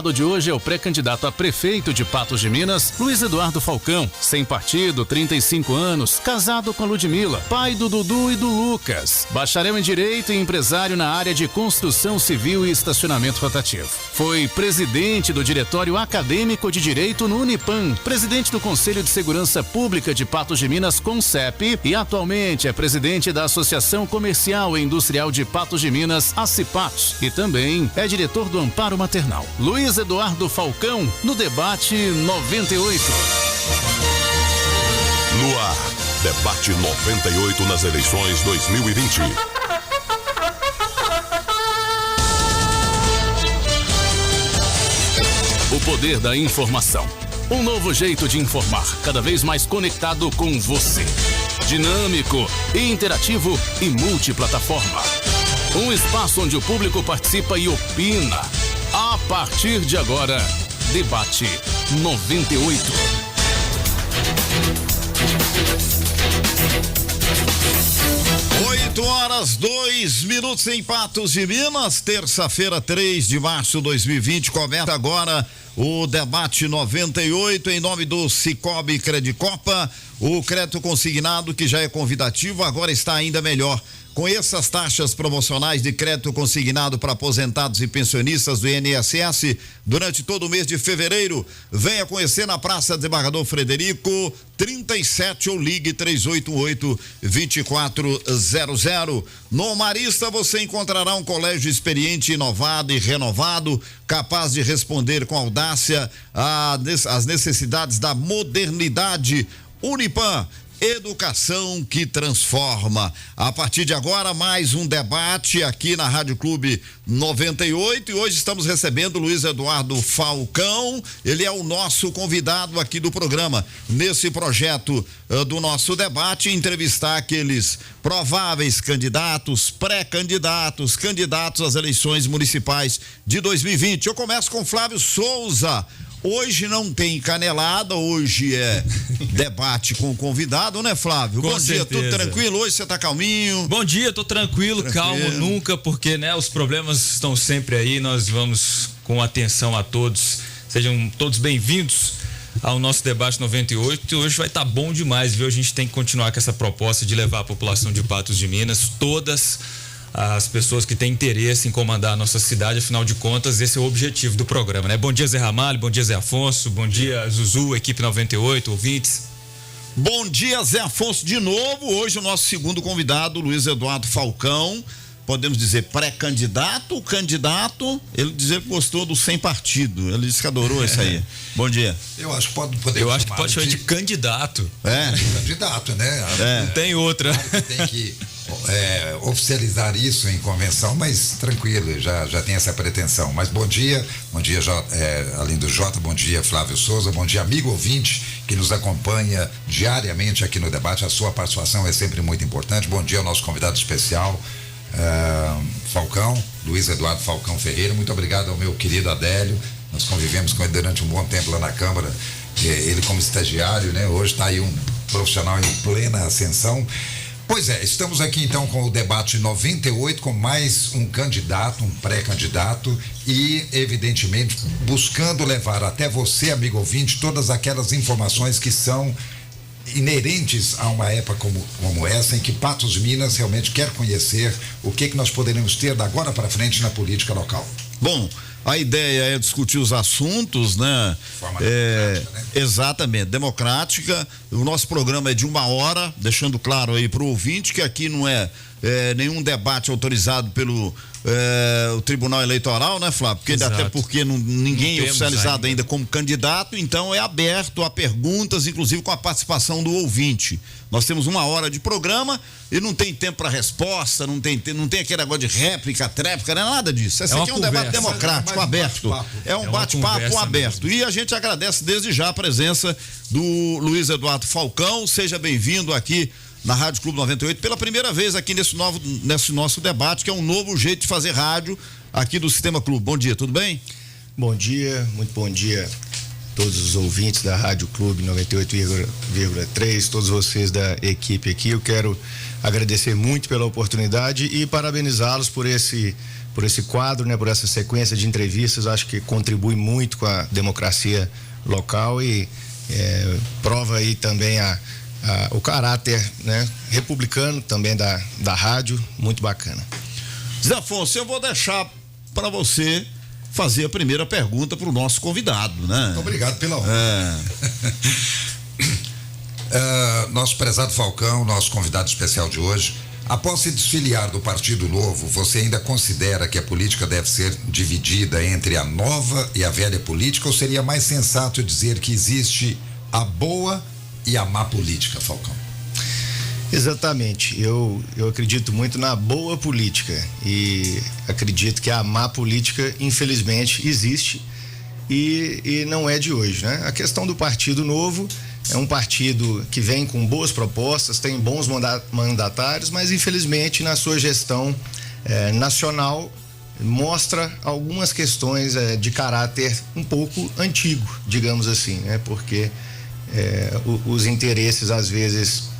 De hoje é o pré-candidato a prefeito de Patos de Minas, Luiz Eduardo Falcão, sem partido, 35 anos, casado com a Ludmila, pai do Dudu e do Lucas, bacharel em Direito e empresário na área de construção civil e estacionamento rotativo. Foi presidente do Diretório Acadêmico de Direito no Unipan, presidente do Conselho de Segurança Pública de Patos de Minas, CONCEP, e atualmente é presidente da Associação Comercial e Industrial de Patos de Minas, ACIPAT, e também é diretor do Amparo Maternal. Luiz Eduardo Falcão, no Debate 98. No ar, Debate 98 nas eleições 2020. O poder da informação. Um novo jeito de informar, cada vez mais conectado com você. Dinâmico, interativo e multiplataforma. Um espaço onde o público participa e opina. A partir de agora, Debate 98. Oito horas, 2 minutos em Patos de Minas, terça-feira, 3 de março de 2020. Começa agora o Debate 98 em nome do Cicobi Credicopa. O crédito consignado, que já é convidativo, agora está ainda melhor. Conheça as taxas promocionais de crédito consignado para aposentados e pensionistas do INSS durante todo o mês de fevereiro. Venha conhecer na Praça Desembargador Frederico 37 ou ligue 3818-2400. No Marista você encontrará um colégio experiente, inovado e renovado, capaz de responder com audácia às necessidades da modernidade. Unipan, educação que transforma. A partir de agora, mais um debate aqui na Rádio Clube 98 e hoje estamos recebendo Luiz Eduardo Falcão. Ele é o nosso convidado aqui do programa. Nesse projeto do nosso debate, entrevistar aqueles prováveis candidatos, pré-candidatos, candidatos às eleições municipais de 2020. Eu começo com Flávio Souza. Hoje não tem canelada, hoje é debate com o convidado, né, Flávio? Com Bom certeza. dia, tudo tranquilo? Hoje você tá calminho? Bom dia, tô tranquilo, calmo nunca, porque, né, os problemas estão sempre aí, nós vamos com atenção a todos. Sejam todos bem-vindos ao nosso debate 98 e hoje vai estar bom demais, viu? A gente tem que continuar com essa proposta de levar a população de Patos de Minas, todas as pessoas que têm interesse em comandar a nossa cidade, afinal de contas, esse é o objetivo do programa, né? Bom dia, Zé Ramalho, bom dia, Zé Afonso, bom dia, Zuzu, equipe 98, ouvintes. Bom dia, Zé Afonso, de novo. Hoje o nosso segundo convidado, Luiz Eduardo Falcão, podemos dizer pré-candidato, candidato, ele dizer que gostou do sem partido, ele disse que adorou isso aí. Bom dia. Eu acho que pode chamar de candidato. Candidato, né? Não tem outra. Claro que tem que oficializar isso em convenção, mas tranquilo, já tem essa pretensão. Mas bom dia, além do Jota, bom dia, Flávio Souza, bom dia, amigo ouvinte que nos acompanha diariamente aqui no debate. A sua participação é sempre muito importante. Bom dia ao nosso convidado especial, Falcão, Luiz Eduardo Falcão Ferreira. Muito obrigado ao meu querido Adélio. Nós convivemos com ele durante um bom tempo lá na Câmara, ele como estagiário, né? Hoje está aí um profissional em plena ascensão. Pois é, estamos aqui então com o debate 98, com mais um candidato, um pré-candidato e, evidentemente, buscando levar até você, amigo ouvinte, todas aquelas informações que são inerentes a uma época como essa, em que Patos de Minas realmente quer conhecer o que nós poderemos ter da agora para frente na política local. Bom, a ideia é discutir os assuntos, né? Democrática, né? Exatamente, democrática. O nosso programa é de 1 hora, deixando claro aí para o ouvinte que aqui não é nenhum debate autorizado pelo o Tribunal Eleitoral, né, Flávio? Porque, até porque ninguém é oficializado ainda como candidato, então é aberto a perguntas, inclusive com a participação do ouvinte. Nós temos 1 hora de programa e não tem tempo para resposta, não tem aquele negócio de réplica, tréplica, não é nada disso. Esse aqui é um debate democrático, aberto. É um bate-papo aberto. E a gente agradece desde já a presença do Luiz Eduardo Falcão. Seja bem-vindo aqui na Rádio Clube 98, pela primeira vez aqui nesse nosso debate, que é um novo jeito de fazer rádio aqui do Sistema Clube. Bom dia, tudo bem? Bom dia, muito bom dia todos os ouvintes da Rádio Clube 98,3, todos vocês da equipe aqui. Eu quero agradecer muito pela oportunidade e parabenizá-los por esse quadro, né, por essa sequência de entrevistas. Acho que contribui muito com a democracia local e prova aí também o caráter, né, republicano também da rádio, muito bacana. Zé Afonso, eu vou deixar para você fazer a primeira pergunta para o nosso convidado, né? Muito obrigado pela honra. Nosso prezado Falcão, nosso convidado especial de hoje, após se desfiliar do Partido Novo, você ainda considera que a política deve ser dividida entre a nova e a velha política, ou seria mais sensato dizer que existe a boa e a má política, Falcão? Exatamente, eu acredito muito na boa política e acredito que a má política, infelizmente, existe e não é de hoje, né? A questão do Partido Novo é um partido que vem com boas propostas, tem bons mandatários, mas infelizmente na sua gestão nacional mostra algumas questões de caráter um pouco antigo, digamos assim, né? Porque os interesses às vezes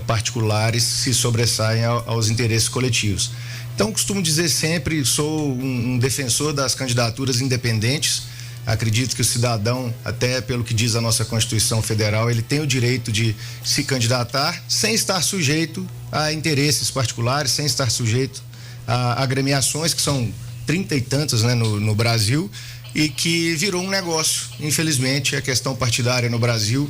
particulares se sobressaem aos interesses coletivos. Então, costumo dizer sempre, sou um defensor das candidaturas independentes. Acredito que o cidadão, até pelo que diz a nossa Constituição Federal, ele tem o direito de se candidatar sem estar sujeito a interesses particulares, sem estar sujeito a agremiações, que são 30 e tantas, né, no Brasil, e que virou um negócio. Infelizmente, a questão partidária no Brasil,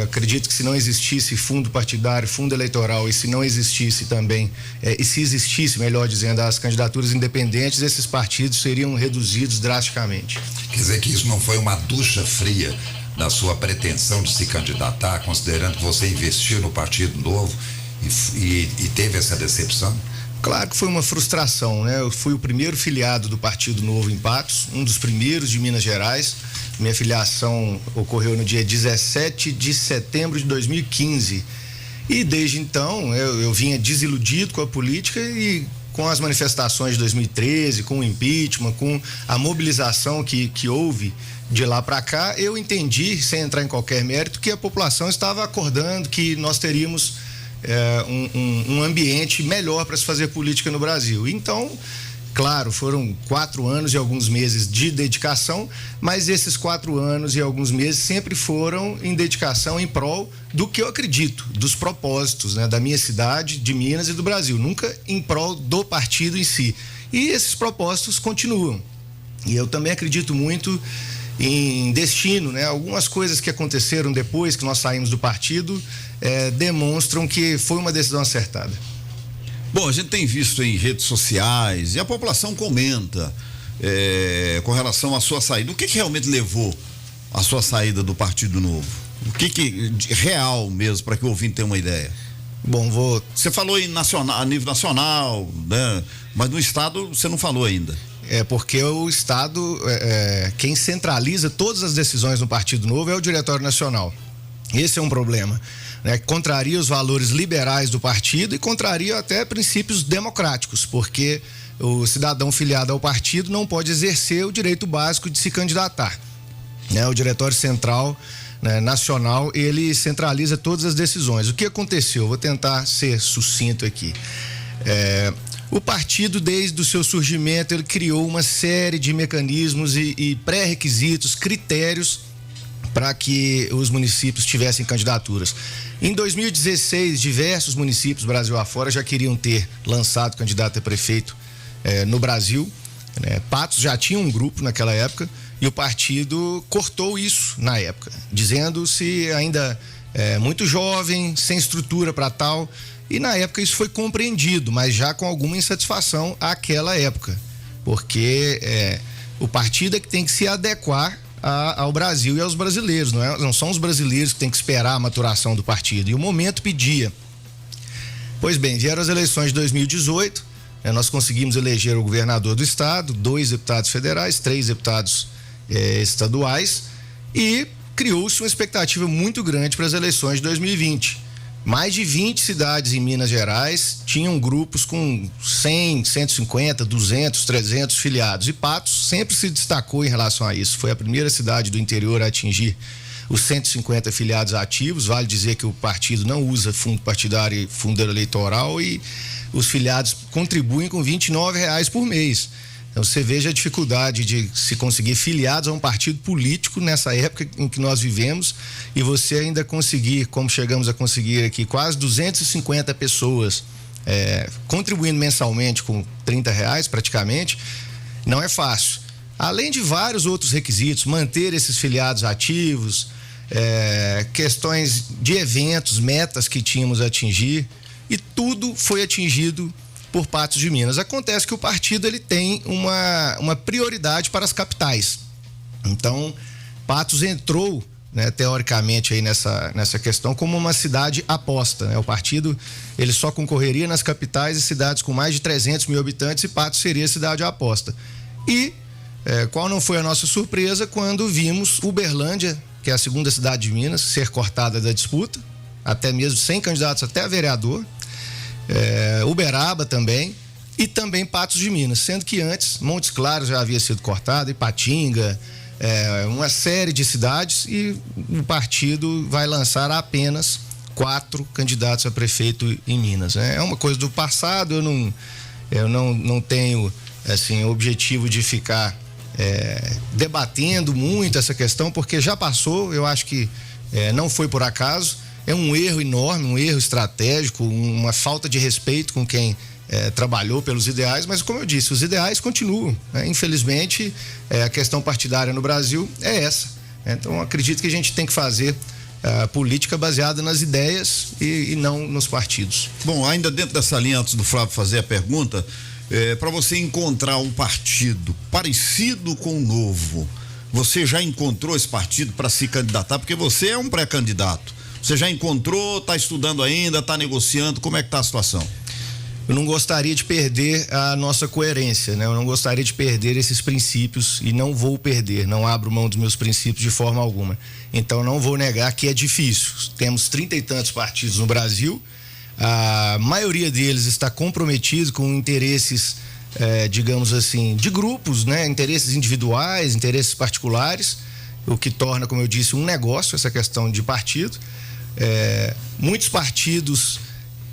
acredito que se não existisse fundo partidário, fundo eleitoral, e se não existisse também, e se existisse, melhor dizendo, as candidaturas independentes, esses partidos seriam reduzidos drasticamente. Quer dizer que isso não foi uma ducha fria na sua pretensão de se candidatar, considerando que você investiu no Partido Novo e teve essa decepção? Claro que foi uma frustração, né? Eu fui o primeiro filiado do Partido Novo em Patos, um dos primeiros de Minas Gerais. Minha filiação ocorreu no dia 17 de setembro de 2015. E desde então eu vinha desiludido com a política e com as manifestações de 2013, com o impeachment, com a mobilização que houve de lá para cá, eu entendi, sem entrar em qualquer mérito, que a população estava acordando que nós teríamos um ambiente melhor para se fazer política no Brasil. Então, claro, foram 4 anos e alguns meses de dedicação, mas esses 4 anos e alguns meses sempre foram em dedicação em prol do que eu acredito, dos propósitos, né, da minha cidade, de Minas e do Brasil, nunca em prol do partido em si. E esses propósitos continuam. E eu também acredito muito em destino, né? Algumas coisas que aconteceram depois que nós saímos do partido demonstram que foi uma decisão acertada. Bom, a gente tem visto em redes sociais e a população comenta com relação à sua saída. O que realmente levou à sua saída do Partido Novo? O que real mesmo, para que o ouvinte tenha uma ideia? Bom, Você falou a nível nacional, né? Mas no estado você não falou ainda. Porque o Estado, quem centraliza todas as decisões no Partido Novo é o Diretório Nacional. Esse é um problema, né? Contraria os valores liberais do partido e contraria até princípios democráticos, porque o cidadão filiado ao partido não pode exercer o direito básico de se candidatar, né? O Diretório Central, né, Nacional, ele centraliza todas as decisões. O que aconteceu? Vou tentar ser sucinto aqui. O partido, desde o seu surgimento, ele criou uma série de mecanismos e pré-requisitos, critérios para que os municípios tivessem candidaturas. Em 2016, diversos municípios Brasil afora já queriam ter lançado candidato a prefeito no Brasil, né? Patos já tinha um grupo naquela época e o partido cortou isso na época, dizendo-se ainda muito jovem, sem estrutura para tal. E na época isso foi compreendido, mas já com alguma insatisfação àquela época, porque o partido é que tem que se adequar ao Brasil e aos brasileiros, não são os brasileiros que têm que esperar a maturação do partido, e o momento pedia. Pois bem, vieram as eleições de 2018, nós conseguimos eleger o governador do estado, 2 deputados federais, 3 deputados estaduais, e criou-se uma expectativa muito grande para as eleições de 2020. Mais de 20 cidades em Minas Gerais tinham grupos com 100, 150, 200, 300 filiados. E Patos sempre se destacou em relação a isso. Foi a primeira cidade do interior a atingir os 150 filiados ativos. Vale dizer que o partido não usa fundo partidário e fundo eleitoral, e os filiados contribuem com R$29 por mês. Então você veja a dificuldade de se conseguir filiados a um partido político nessa época em que nós vivemos, e você ainda conseguir, como chegamos a conseguir aqui, quase 250 pessoas contribuindo mensalmente com R$30 praticamente, não é fácil. Além de vários outros requisitos, manter esses filiados ativos, questões de eventos, metas que tínhamos a atingir, e tudo foi atingido por Patos de Minas. Acontece que o partido ele tem uma prioridade para as capitais. Então, Patos entrou, né, teoricamente aí nessa questão como uma cidade aposta, né? O partido ele só concorreria nas capitais e cidades com mais de 300 mil habitantes, e Patos seria cidade aposta. E qual não foi a nossa surpresa quando vimos Uberlândia, que é a segunda cidade de Minas, ser cortada da disputa, até mesmo sem candidatos até a vereador. Uberaba também, e também Patos de Minas, sendo que antes Montes Claros já havia sido cortado, Ipatinga, uma série de cidades, e o partido vai lançar apenas 4 candidatos a prefeito em Minas, né? É uma coisa do passado. Eu não tenho assim objetivo de ficar debatendo muito essa questão, porque já passou. Eu acho que não foi por acaso. É um erro enorme, um erro estratégico, uma falta de respeito com quem trabalhou pelos ideais, mas como eu disse, os ideais continuam, né? Infelizmente, a questão partidária no Brasil é essa. Então, acredito que a gente tem que fazer política baseada nas ideias e não nos partidos. Bom, ainda dentro dessa linha, antes do Flávio fazer a pergunta, para você encontrar um partido parecido com o Novo, você já encontrou esse partido para se candidatar? Porque você é um pré-candidato. Você já encontrou, está estudando ainda, está negociando? Como é que está a situação? Eu não gostaria de perder a nossa coerência, né? Eu não gostaria de perder esses princípios, e não vou perder, não abro mão dos meus princípios de forma alguma. Então não vou negar que é difícil. Temos 30 e tantos partidos no Brasil, a maioria deles está comprometido com interesses, digamos assim, de grupos, né? Interesses individuais, interesses particulares, o que torna, como eu disse, um negócio essa questão de partido. Muitos partidos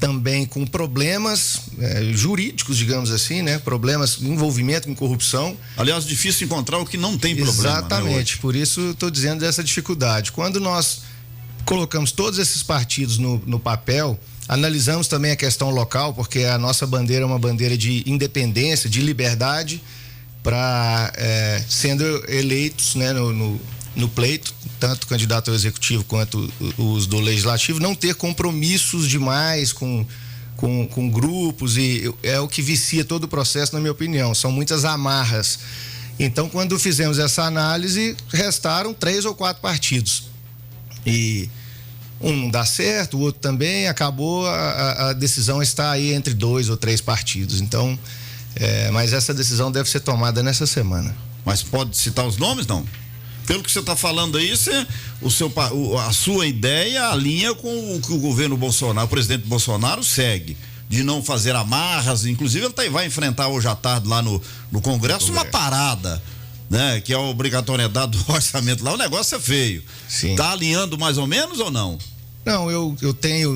também com problemas jurídicos, digamos assim, né? Problemas de envolvimento com corrupção. Aliás, difícil encontrar o que não tem problema. Exatamente, né, por isso estou dizendo dessa dificuldade. Quando nós colocamos todos esses partidos no papel, analisamos também a questão local, porque a nossa bandeira é uma bandeira de independência, de liberdade, para sendo eleitos, né, no pleito, tanto o candidato ao executivo quanto os do legislativo, não ter compromissos demais com grupos, e é o que vicia todo o processo, na minha opinião. São muitas amarras. Então, quando fizemos essa análise, restaram 3 ou 4 partidos. E um não dá certo, o outro também, acabou, a decisão está aí entre 2 ou 3 partidos. Então, mas essa decisão deve ser tomada nessa semana. Mas pode citar os nomes, não? Pelo que você está falando aí, a sua ideia alinha com o que o governo Bolsonaro, o presidente Bolsonaro, segue, de não fazer amarras. Inclusive, ele vai enfrentar hoje à tarde lá no Congresso uma parada, né? Que é a obrigatoriedade do orçamento lá. O negócio é feio. Está alinhando mais ou menos ou não? Não, eu tenho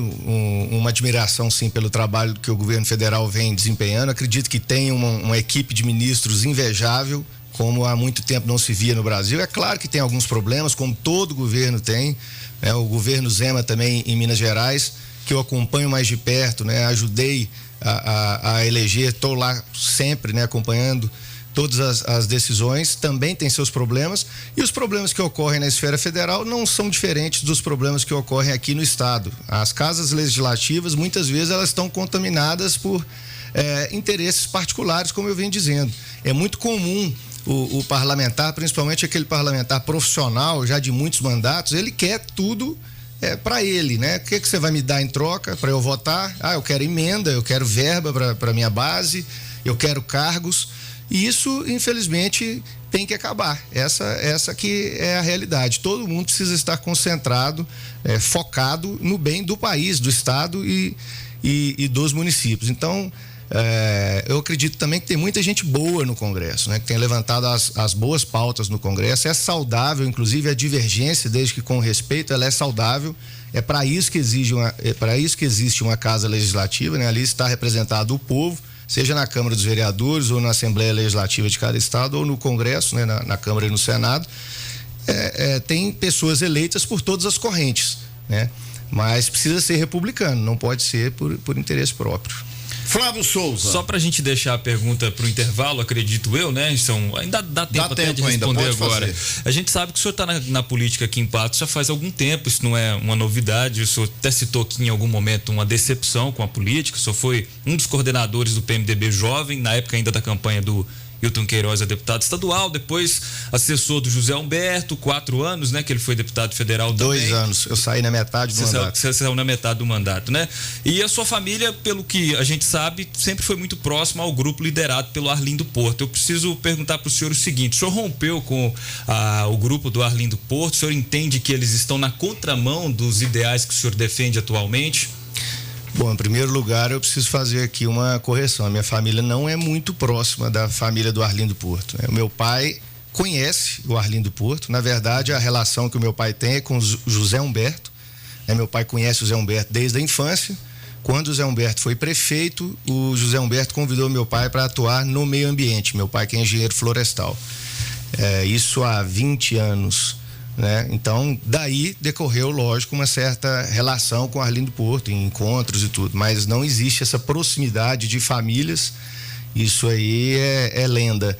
uma admiração, sim, pelo trabalho que o governo federal vem desempenhando. Acredito que tem uma equipe de ministros invejável, como há muito tempo não se via no Brasil. É claro que tem alguns problemas, como todo governo tem, né? O governo Zema também em Minas Gerais, que eu acompanho mais de perto, né? Ajudei a eleger, estou lá sempre, né? Acompanhando todas as decisões, também tem seus problemas, e os problemas que ocorrem na esfera federal não são diferentes dos problemas que ocorrem aqui no estado. As casas legislativas, muitas vezes, elas estão contaminadas por interesses particulares, como eu venho dizendo. É muito comum o parlamentar, principalmente aquele parlamentar profissional, já de muitos mandatos, ele quer tudo para ele, né? O que você vai me dar em troca para eu votar? Eu quero emenda, eu quero verba para minha base, eu quero cargos. E isso, infelizmente, tem que acabar. Essa que é a realidade. Todo mundo precisa estar concentrado, focado no bem do país, do estado e dos municípios. Então, eu acredito também que tem muita gente boa no Congresso, né? Que tem levantado as boas pautas no Congresso. É saudável, inclusive a divergência, desde que com respeito, ela é saudável. É para isso que existe uma casa legislativa, né? Ali está representado o povo, seja na Câmara dos Vereadores ou na Assembleia Legislativa de cada estado ou no Congresso, né? Na Câmara e no Senado. Tem pessoas eleitas por todas as correntes, né? Mas precisa ser republicano, não pode ser por interesse próprio. Flávio Souza. Só pra gente deixar a pergunta pro intervalo, acredito eu, né? Ainda dá tempo até de responder agora. Fazer. A gente sabe que o senhor tá na política aqui em Patos já faz algum tempo, isso não é uma novidade, o senhor até citou aqui em algum momento uma decepção com a política, o senhor foi um dos coordenadores do PMDB Jovem, na época ainda da campanha do Hilton Queiroz é deputado estadual, depois assessor do José Humberto, 4 anos, né? Que ele foi deputado federal também. 2 anos, eu saí na metade do mandato. Você saiu na metade do mandato, né? E a sua família, pelo que a gente sabe, sempre foi muito próxima ao grupo liderado pelo Arlindo Porto. Eu preciso perguntar para o senhor o seguinte, o senhor rompeu com o grupo do Arlindo Porto, o senhor entende que eles estão na contramão dos ideais que o senhor defende atualmente? Bom, em primeiro lugar, eu preciso fazer aqui uma correção. A minha família não é muito próxima da família do Arlindo Porto, né? O meu pai conhece o Arlindo Porto. Na verdade, a relação que o meu pai tem é com o José Humberto, né? Meu pai conhece o José Humberto desde a infância. Quando o José Humberto foi prefeito, o José Humberto convidou meu pai para atuar no meio ambiente. Meu pai que é engenheiro florestal. Isso há 20 anos. Né? Então, daí decorreu, lógico, uma certa relação com o Arlindo Porto, em encontros e tudo, mas não existe essa proximidade de famílias, isso aí é lenda.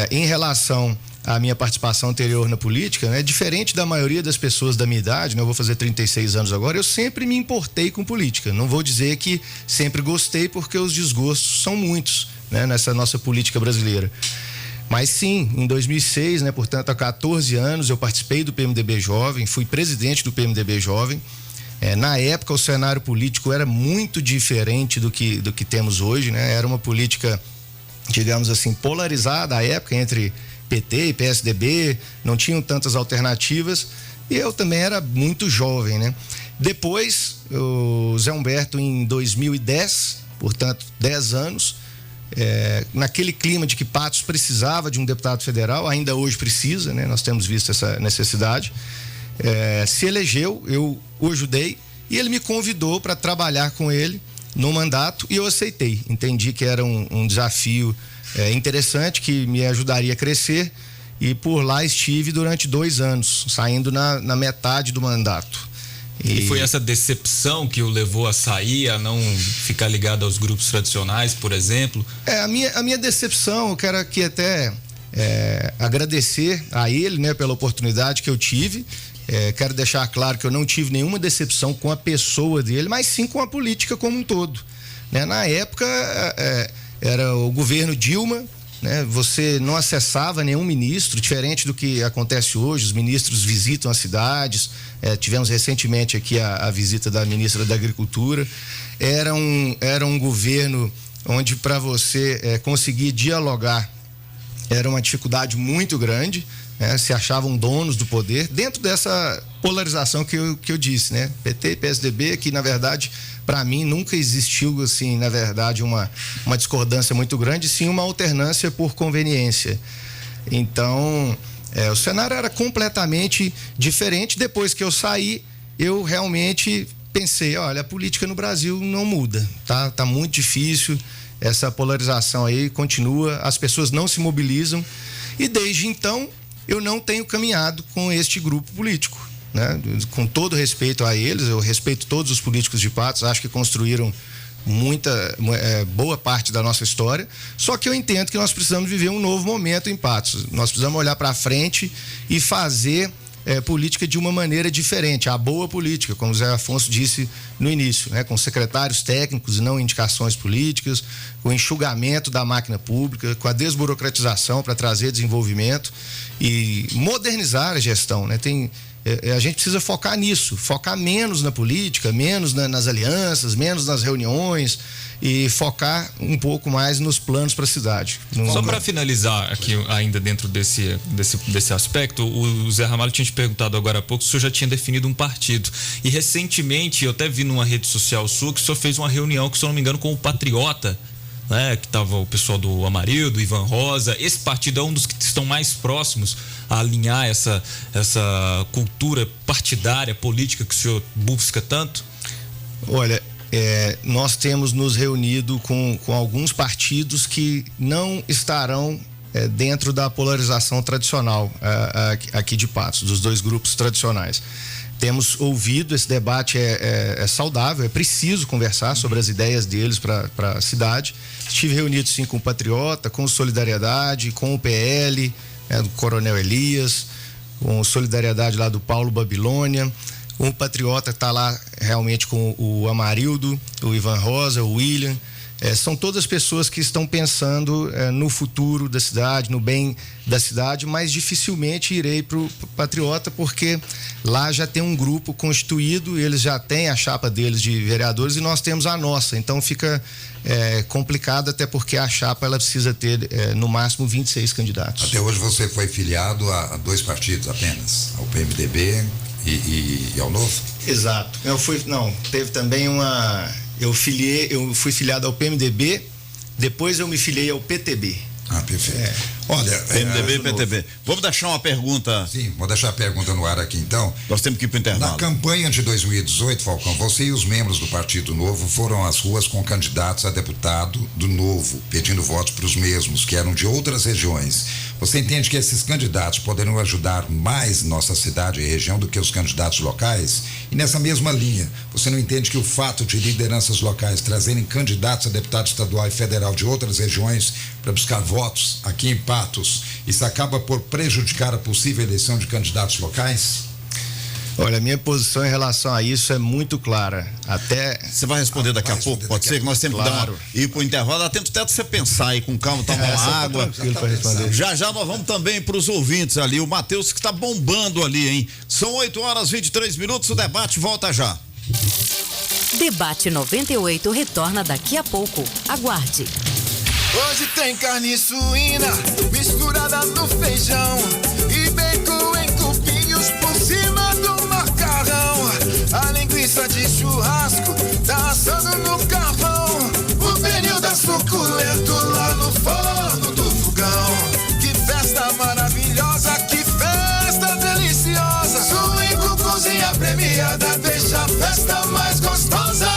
Em relação à minha participação anterior na política, né? Diferente da maioria das pessoas da minha idade, né? Eu vou fazer 36 anos agora, eu sempre me importei com política, não vou dizer que sempre gostei, porque os desgostos são muitos, né? Nessa nossa política brasileira. Mas sim, em 2006, né, portanto, há 14 anos, eu participei do PMDB Jovem, fui presidente do PMDB Jovem. Na época, o cenário político era muito diferente do que temos hoje, né? Era uma política, digamos assim, polarizada à época entre PT e PSDB, não tinham tantas alternativas e eu também era muito jovem, né? Depois, o Zé Humberto, em 2010, portanto, 10 anos, naquele clima de que Patos precisava de um deputado federal, ainda hoje precisa, né? Nós temos visto essa necessidade, se elegeu, eu o ajudei e ele me convidou para trabalhar com ele no mandato e eu aceitei, entendi que era um desafio interessante, que me ajudaria a crescer e por lá estive durante 2 anos, saindo na metade do mandato. E foi essa decepção que o levou a sair, a não ficar ligado aos grupos tradicionais, por exemplo? A minha decepção, eu quero aqui até agradecer a ele, né, pela oportunidade que eu tive. Quero deixar claro que eu não tive nenhuma decepção com a pessoa dele, mas sim com a política como um todo, né? Na época, era o governo Dilma, né? Você não acessava nenhum ministro, diferente do que acontece hoje, os ministros visitam as cidades, tivemos recentemente aqui a visita da ministra da Agricultura. Era um governo onde para você conseguir dialogar era uma dificuldade muito grande, né? Se achavam donos do poder, dentro dessa polarização que eu disse, né? PT e PSDB, que na verdade, para mim, nunca existiu, assim, na verdade, uma discordância muito grande, sim uma alternância por conveniência. Então, o cenário era completamente diferente. Depois que eu saí, eu realmente pensei, olha, a política no Brasil não muda, tá muito difícil, essa polarização aí continua, as pessoas não se mobilizam e desde então eu não tenho caminhado com este grupo político, né? Com todo respeito a eles, eu respeito todos os políticos de Patos, acho que construíram boa parte da nossa história, só que eu entendo que nós precisamos viver um novo momento em Patos, nós precisamos olhar para frente e fazer política de uma maneira diferente, a boa política, como o Zé Afonso disse no início, né? Com secretários técnicos e não indicações políticas, com o enxugamento da máquina pública, com a desburocratização para trazer desenvolvimento e modernizar a gestão, né? A gente precisa focar nisso, focar menos na política, menos nas alianças, menos nas reuniões, e focar um pouco mais nos planos para a cidade. Só para finalizar aqui, ainda dentro desse aspecto, o Zé Ramalho tinha te perguntado agora há pouco se o senhor já tinha definido um partido. E recentemente, eu até vi numa rede social sua que o senhor fez uma reunião, que se eu não me engano, com o Patriota, né? Que estava o pessoal do Amarildo, Ivan Rosa. Esse partido é um dos que estão mais próximos a alinhar essa cultura partidária, política que o senhor busca tanto? Olha, nós temos nos reunido com alguns partidos que não estarão dentro da polarização tradicional aqui de Patos, dos dois grupos tradicionais. Temos ouvido, esse debate é saudável, é preciso conversar sobre as ideias deles para a cidade. Estive reunido sim com o Patriota, com o Solidariedade, com o PL, do Coronel Elias, com o Solidariedade lá do Paulo Babilônia. O Patriota está lá realmente com o Amarildo, o Ivan Rosa, o William. São todas pessoas que estão pensando no futuro da cidade, no bem da cidade, mas dificilmente irei para o Patriota, porque lá já tem um grupo constituído, eles já têm a chapa deles de vereadores e nós temos a nossa. Então fica complicado, até porque a chapa ela precisa ter no máximo 26 candidatos. Até hoje você foi filiado a dois partidos apenas, ao PMDB e ao Novo? Exato. Teve também eu fui filiado ao PMDB, depois eu me filiei ao PTB. Ah, perfeito. Olha, PMDB, PTB. Vamos deixar uma pergunta. Sim, vou deixar a pergunta no ar aqui então. Nós temos que ir para o intervalo. Na campanha de 2018, Falcão, você e os membros do Partido Novo foram às ruas com candidatos a deputado do Novo, pedindo votos para os mesmos, que eram de outras regiões. Você entende que esses candidatos poderiam ajudar mais nossa cidade e região do que os candidatos locais? E nessa mesma linha, você não entende que o fato de lideranças locais trazerem candidatos a deputado estadual e federal de outras regiões para buscar votos aqui em Patos, isso acaba por prejudicar a possível eleição de candidatos locais? Olha, a minha posição em relação a isso é muito clara. Você vai responder daqui a pouco, pode ser que nós temos que ir para o intervalo. Dá tempo até de você pensar aí com calma, tomar uma água. Já nós vamos também para os ouvintes ali. O Matheus que está bombando ali, hein? São 8h23, o debate volta já. Debate 98 retorna daqui a pouco. Aguarde. Hoje tem carne suína misturada no feijão e bacon em cubinhos por cima do macarrão. A linguiça de churrasco tá assando no carvão. O pernil da suculento lá no forno do fogão. Que festa maravilhosa, que festa deliciosa. Suíno cozinha premiada deixa a festa mais gostosa.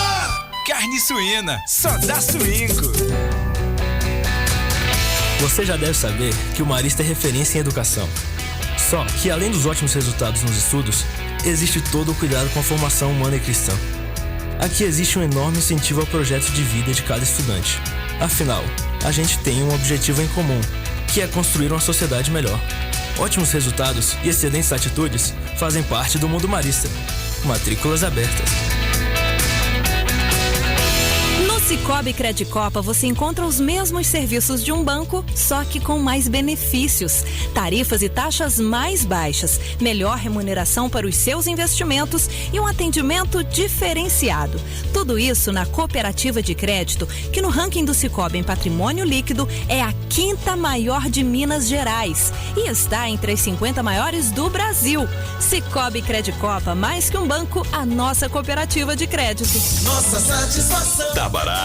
Carne suína, só dá Suinco. Você já deve saber que o Marista é referência em educação. Só que, além dos ótimos resultados nos estudos, existe todo o cuidado com a formação humana e cristã. Aqui existe um enorme incentivo ao projeto de vida de cada estudante. Afinal, a gente tem um objetivo em comum, que é construir uma sociedade melhor. Ótimos resultados e excelentes atitudes fazem parte do mundo marista. Matrículas abertas. Cicobi Credicopa você encontra os mesmos serviços de um banco, só que com mais benefícios. Tarifas e taxas mais baixas, melhor remuneração para os seus investimentos e um atendimento diferenciado. Tudo isso na cooperativa de crédito, que no ranking do Cicobi em patrimônio líquido é a 5ª maior de Minas Gerais e está entre as 50 maiores do Brasil. Cicobi Credicopa, mais que um banco, a nossa cooperativa de crédito. Nossa satisfação. Tá barato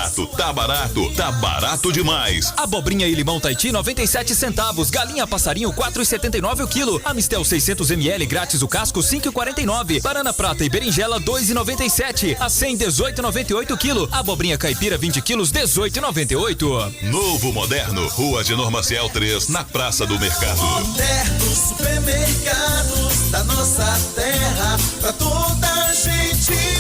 demais. Abobrinha e limão Tahiti 97 centavos, galinha passarinho 4,79 o quilo, Amistel 600 ml grátis o casco 5,49, banana prata e berinjela 2,97, a 100 18,98 o quilo, abobrinha caipira 20 quilos 18,98. Novo Moderno, Rua Agenor Maciel 3, na Praça do Mercado. Modernos supermercados da nossa terra, pra toda a gente.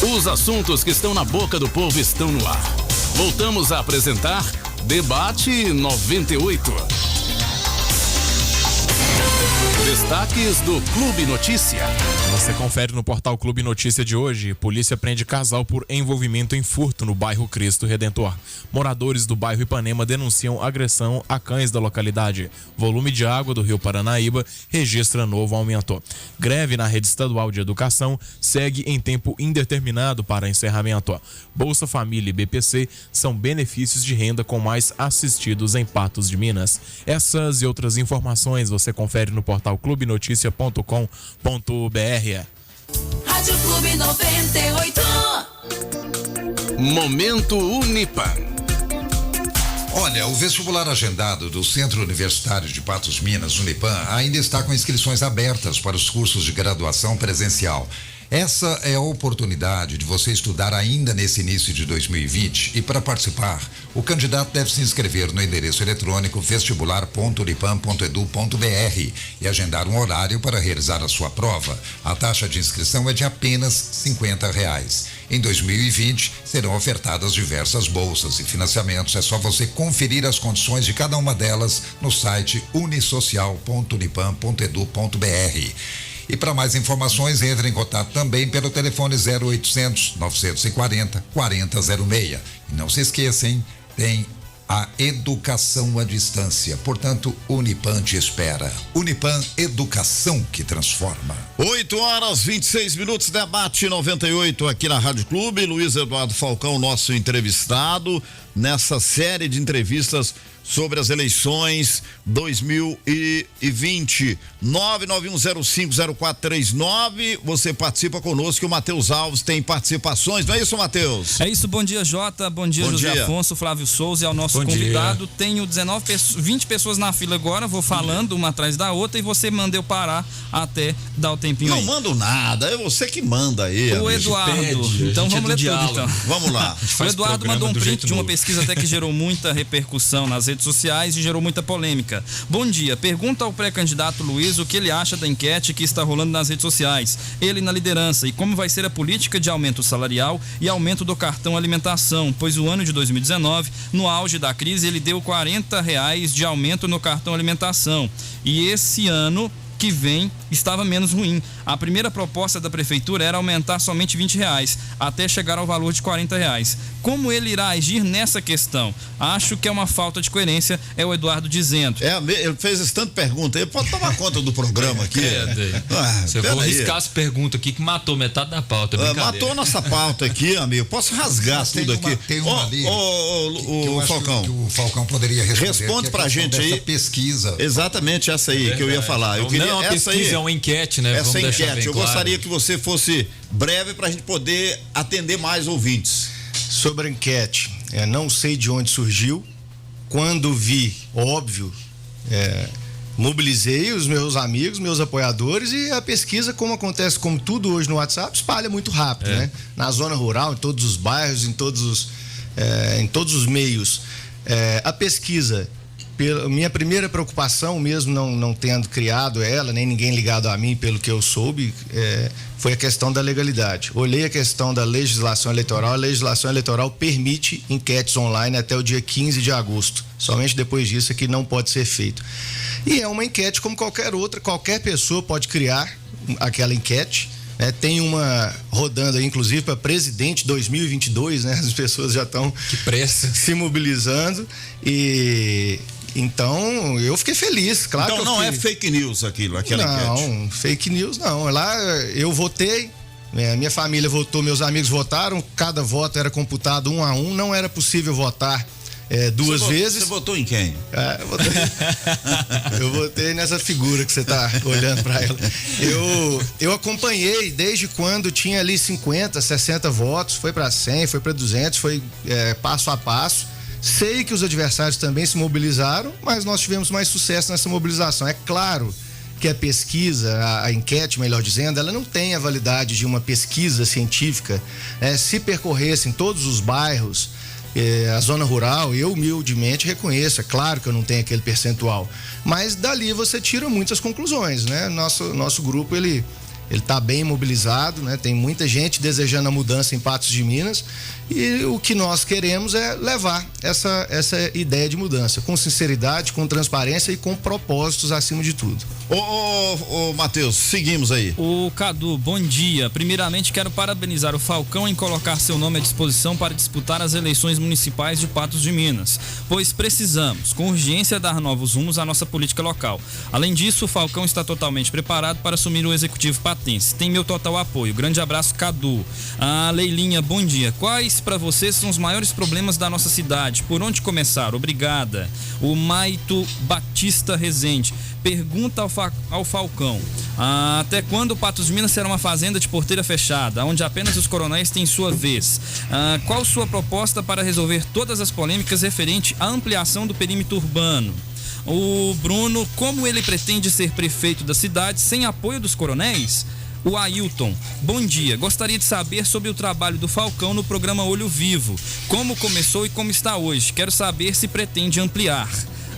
Os assuntos que estão na boca do povo estão no ar. Voltamos a apresentar Debate 98. Destaques do Clube Notícia. Você confere no portal Clube Notícia de hoje. Polícia prende casal por envolvimento em furto no bairro Cristo Redentor. Moradores do bairro Ipanema denunciam agressão a cães da localidade. Volume de água do rio Paranaíba registra novo aumento. Greve na rede estadual de educação segue em tempo indeterminado para encerramento. Bolsa Família e BPC são benefícios de renda com mais assistidos em Patos de Minas. Essas e outras informações você confere no portal clubenoticia.com.br. Rádio Clube 98. Momento Unipan. Olha, o vestibular agendado do Centro Universitário de Patos de Minas, Unipan, ainda está com inscrições abertas para os cursos de graduação presencial. Essa é a oportunidade de você estudar ainda nesse início de 2020 e para participar, o candidato deve se inscrever no endereço eletrônico vestibular.unipan.edu.br e agendar um horário para realizar a sua prova. A taxa de inscrição é de apenas R$50. Em 2020, serão ofertadas diversas bolsas e financiamentos. É só você conferir as condições de cada uma delas no site unisocial.unipan.edu.br. E para mais informações, entre em contato também pelo telefone 0800 940 4006. E não se esqueça, hein? Tem a educação à distância. Portanto, Unipan te espera. Unipan, educação que transforma. 8h26, debate 98 aqui na Rádio Clube. Luiz Eduardo Falcão, nosso entrevistado nessa série de entrevistas sobre as eleições 2020. 991050439. Você participa conosco. O Matheus Alves tem participações, não é isso, Matheus? É isso. Bom dia, Jota. Bom dia, José Afonso, Flávio Souza e ao nosso convidado. Tenho 20 pessoas na fila agora. Vou falando uma atrás da outra e você manda eu parar até dar o tempinho. Não aí. mando nada, é você que manda aí. O Eduardo. Então vamos ler tudo, então. Vamos lá. O Eduardo mandou um print de uma pesquisa até que gerou muita repercussão nas redes sociais e gerou muita polêmica. Bom dia, pergunta ao pré-candidato Luiz o que ele acha da enquete que está rolando nas redes sociais, ele na liderança, e como vai ser a política de aumento salarial e aumento do cartão alimentação, pois o ano de 2019, no auge da crise, ele deu R$40 de aumento no cartão alimentação, e esse ano que vem estava menos ruim. A primeira proposta da prefeitura era aumentar somente R$20, até chegar ao valor de R$40. Como ele irá agir nessa questão? Acho que é uma falta de coerência, é o Eduardo dizendo. Ele fez tanta pergunta, ele pode tomar conta do programa aqui. Você vou arriscar as perguntas aqui que matou metade da pauta. Matou nossa pauta aqui, amigo. Posso rasgar tudo aqui. Tem uma ali o Falcão. Que o Falcão poderia responder. Responde pra gente aí. Pesquisa. Exatamente essa aí que eu ia falar. Eu queria uma pesquisa, é uma enquete, né? Essa enquete. Eu gostaria que você fosse breve para a gente poder atender mais ouvintes. Sobre a enquete, não sei de onde surgiu. Quando vi, óbvio, mobilizei os meus amigos, meus apoiadores, e a pesquisa, como acontece como tudo hoje no WhatsApp, espalha muito rápido, né? Na zona rural, em todos os bairros, em todos os meios. A pesquisa, minha primeira preocupação, mesmo não tendo criado ela, nem ninguém ligado a mim, pelo que eu soube, foi a questão da legalidade. Olhei a questão da legislação eleitoral. A legislação eleitoral permite enquetes online até o dia 15 de agosto. Somente depois disso é que não pode ser feito. E é uma enquete como qualquer outra, qualquer pessoa pode criar aquela enquete. Tem uma rodando aí, inclusive, para presidente 2022, né? As pessoas já estão se mobilizando e... Então, eu fiquei feliz, claro. Então não é fake news aquela enquete? Não, fake news não. Lá eu votei, minha família votou, meus amigos votaram, cada voto era computado 1 a 1, não era possível votar duas vezes. Você votou em quem? Eu votei nessa figura que você está olhando para ela. Eu acompanhei desde quando tinha ali 50, 60 votos, foi para 100, foi para 200, foi passo a passo. Sei que os adversários também se mobilizaram, mas nós tivemos mais sucesso nessa mobilização. É claro que a pesquisa, a enquete, melhor dizendo, ela não tem a validade de uma pesquisa científica. Se percorresse em todos os bairros, a zona rural, eu humildemente reconheço, é claro que eu não tenho aquele percentual, mas dali você tira muitas conclusões, né? Nosso grupo, ele está bem mobilizado, né? Tem muita gente desejando a mudança em Patos de Minas, e o que nós queremos é levar essa ideia de mudança com sinceridade, com transparência e com propósitos acima de tudo. Ô, Matheus, seguimos aí. O Cadu, bom dia. Primeiramente, quero parabenizar o Falcão em colocar seu nome à disposição para disputar as eleições municipais de Patos de Minas, pois precisamos, com urgência, dar novos rumos à nossa política local. Além disso, o Falcão está totalmente preparado para assumir o executivo patense. Tem meu total apoio. Grande abraço, Cadu. A Leilinha, bom dia. Quais para vocês são os maiores problemas da nossa cidade? Por onde começar? Obrigada. O Maito Batista Rezende pergunta ao Falcão: até quando Patos de Minas será uma fazenda de porteira fechada, onde apenas os coronéis têm sua vez? Qual sua proposta para resolver todas as polêmicas referente à ampliação do perímetro urbano? O Bruno, como ele pretende ser prefeito da cidade sem apoio dos coronéis? O Ailton, bom dia. Gostaria de saber sobre o trabalho do Falcão no programa Olho Vivo. Como começou e como está hoje? Quero saber se pretende ampliar.